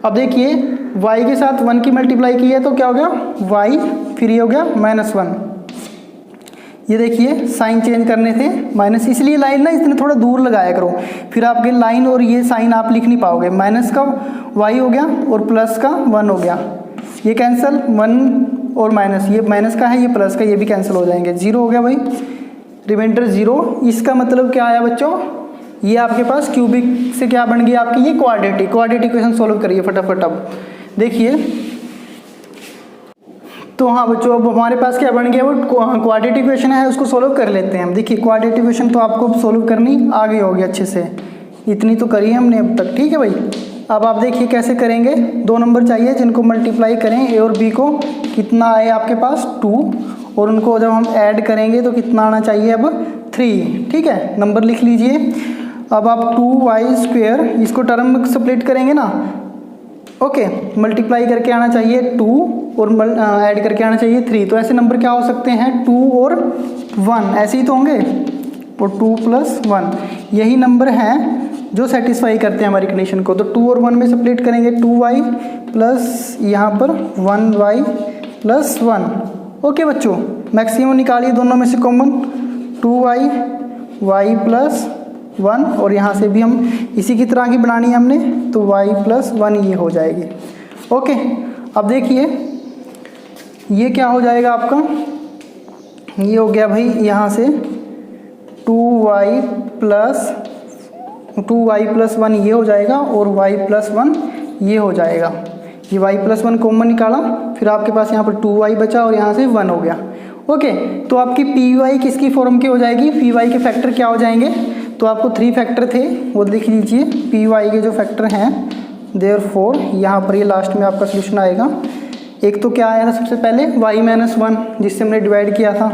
अब देखिए y के साथ 1 की मल्टीप्लाई की है तो क्या हो गया, y, फिर ये हो गया -1। ये देखिए साइन चेंज करने थे, माइनस, इसलिए लाइन ना इतने थोड़ा दूर लगाया करो, फिर आपके लाइन और ये साइन आप लिख नहीं पाओगे। माइनस का y हो गया और प्लस का 1 हो गया, ये कैंसिल, 1 और माइनस, ये माइनस का है, ये प्लस का, ये भी कैंसिल हो जाएंगे, 0 हो गया भाई, रिमाइंडर 0। इसका मतलब क्या आया बच्चों, ये आपके पास क्यूबिक से क्या बन गया आपकी, ये क्वाड्रेटिक इक्वेशन सोल्व करिए फटाफट। अब देखिए, तो हाँ बच्चों, अब हमारे पास क्या बन गया, वो क्वाड्रेटिक इक्वेशन है, उसको सोल्व कर लेते हैं हम। देखिए क्वाड्रेटिक इक्वेशन तो आपको सोल्व करनी आ गई होगी अच्छे से, इतनी तो करी है हमने अब तक, ठीक है भाई। अब आप देखिए कैसे करेंगे, 2 नंबर चाहिए जिनको मल्टीप्लाई करें ए और बी को, कितना आए आपके पास 2, और उनको जब हम ऐड करेंगे तो कितना आना चाहिए अब 3, ठीक है। नंबर लिख लीजिए। अब आप 2y², इसको टर्म में स्प्लिट करेंगे ना, ओके, मल्टीप्लाई करके आना चाहिए 2 और ऐड करके आना चाहिए 3। तो ऐसे नंबर क्या हो सकते हैं, 2 और 1 ऐसे ही तो होंगे, और 2 + 1 यही नंबर हैं जो सेटिस्फाई करते हैं हमारी कंडीशन को। तो 2 और 1 में स्प्लिट करेंगे, 2y प्लस यहाँ पर 1y + 1। ओके बच्चों, मैक्सिमम निकालिए दोनों में से कॉमन, 2y y + 1, और यहाँ से भी हम इसी की तरह की बनानी है हमने, तो y + 1 ये हो जाएगी। ओके, अब देखिए ये क्या हो जाएगा आपका, ये हो गया भाई यहाँ से 2y + 1 ये हो जाएगा, और y + 1 ये हो जाएगा। ये y + 1 कॉमन निकाला, फिर आपके पास यहाँ पर 2y बचा और यहाँ से 1 हो गया। ओके, तो आपकी py किसकी फॉर्म की हो जाएगी, py के फैक्टर क्या हो जाएंगे, तो आपको 3 फैक्टर थे वो लिख लीजिए, py के जो फैक्टर हैं, देयरफॉर यहाँ पर ये लास्ट में आपका सोल्यूशन आएगा। एक तो क्या आया था सबसे पहले, y - 1 जिससे हमने डिवाइड किया था,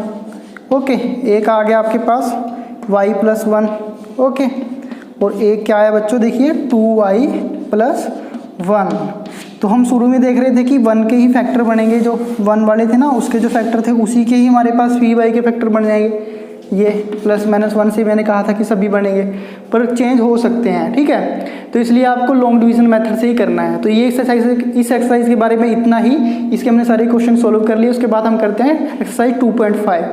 ओके, एक आ गया आपके पास y + 1, ओके, और एक क्या आया बच्चों, देखिए 2y + 1। तो हम शुरू में देख रहे थे कि 1 के ही फैक्टर बनेंगे, जो 1 वाले थे ना उसके जो फैक्टर थे उसी के ही हमारे पास py के फैक्टर बन जाएंगे। ये +-1 से मैंने कहा था कि सभी बनेंगे, पर चेंज हो सकते हैं, ठीक है। तो इसलिए आपको लॉन्ग डिवीजन मेथड से ही करना है। तो ये इस एक्सरसाइज के बारे में इतना ही, इसके हमने सारे क्वेश्चन सोल्व कर लिए। उसके बाद हम करते हैं एक्सरसाइज 2.5।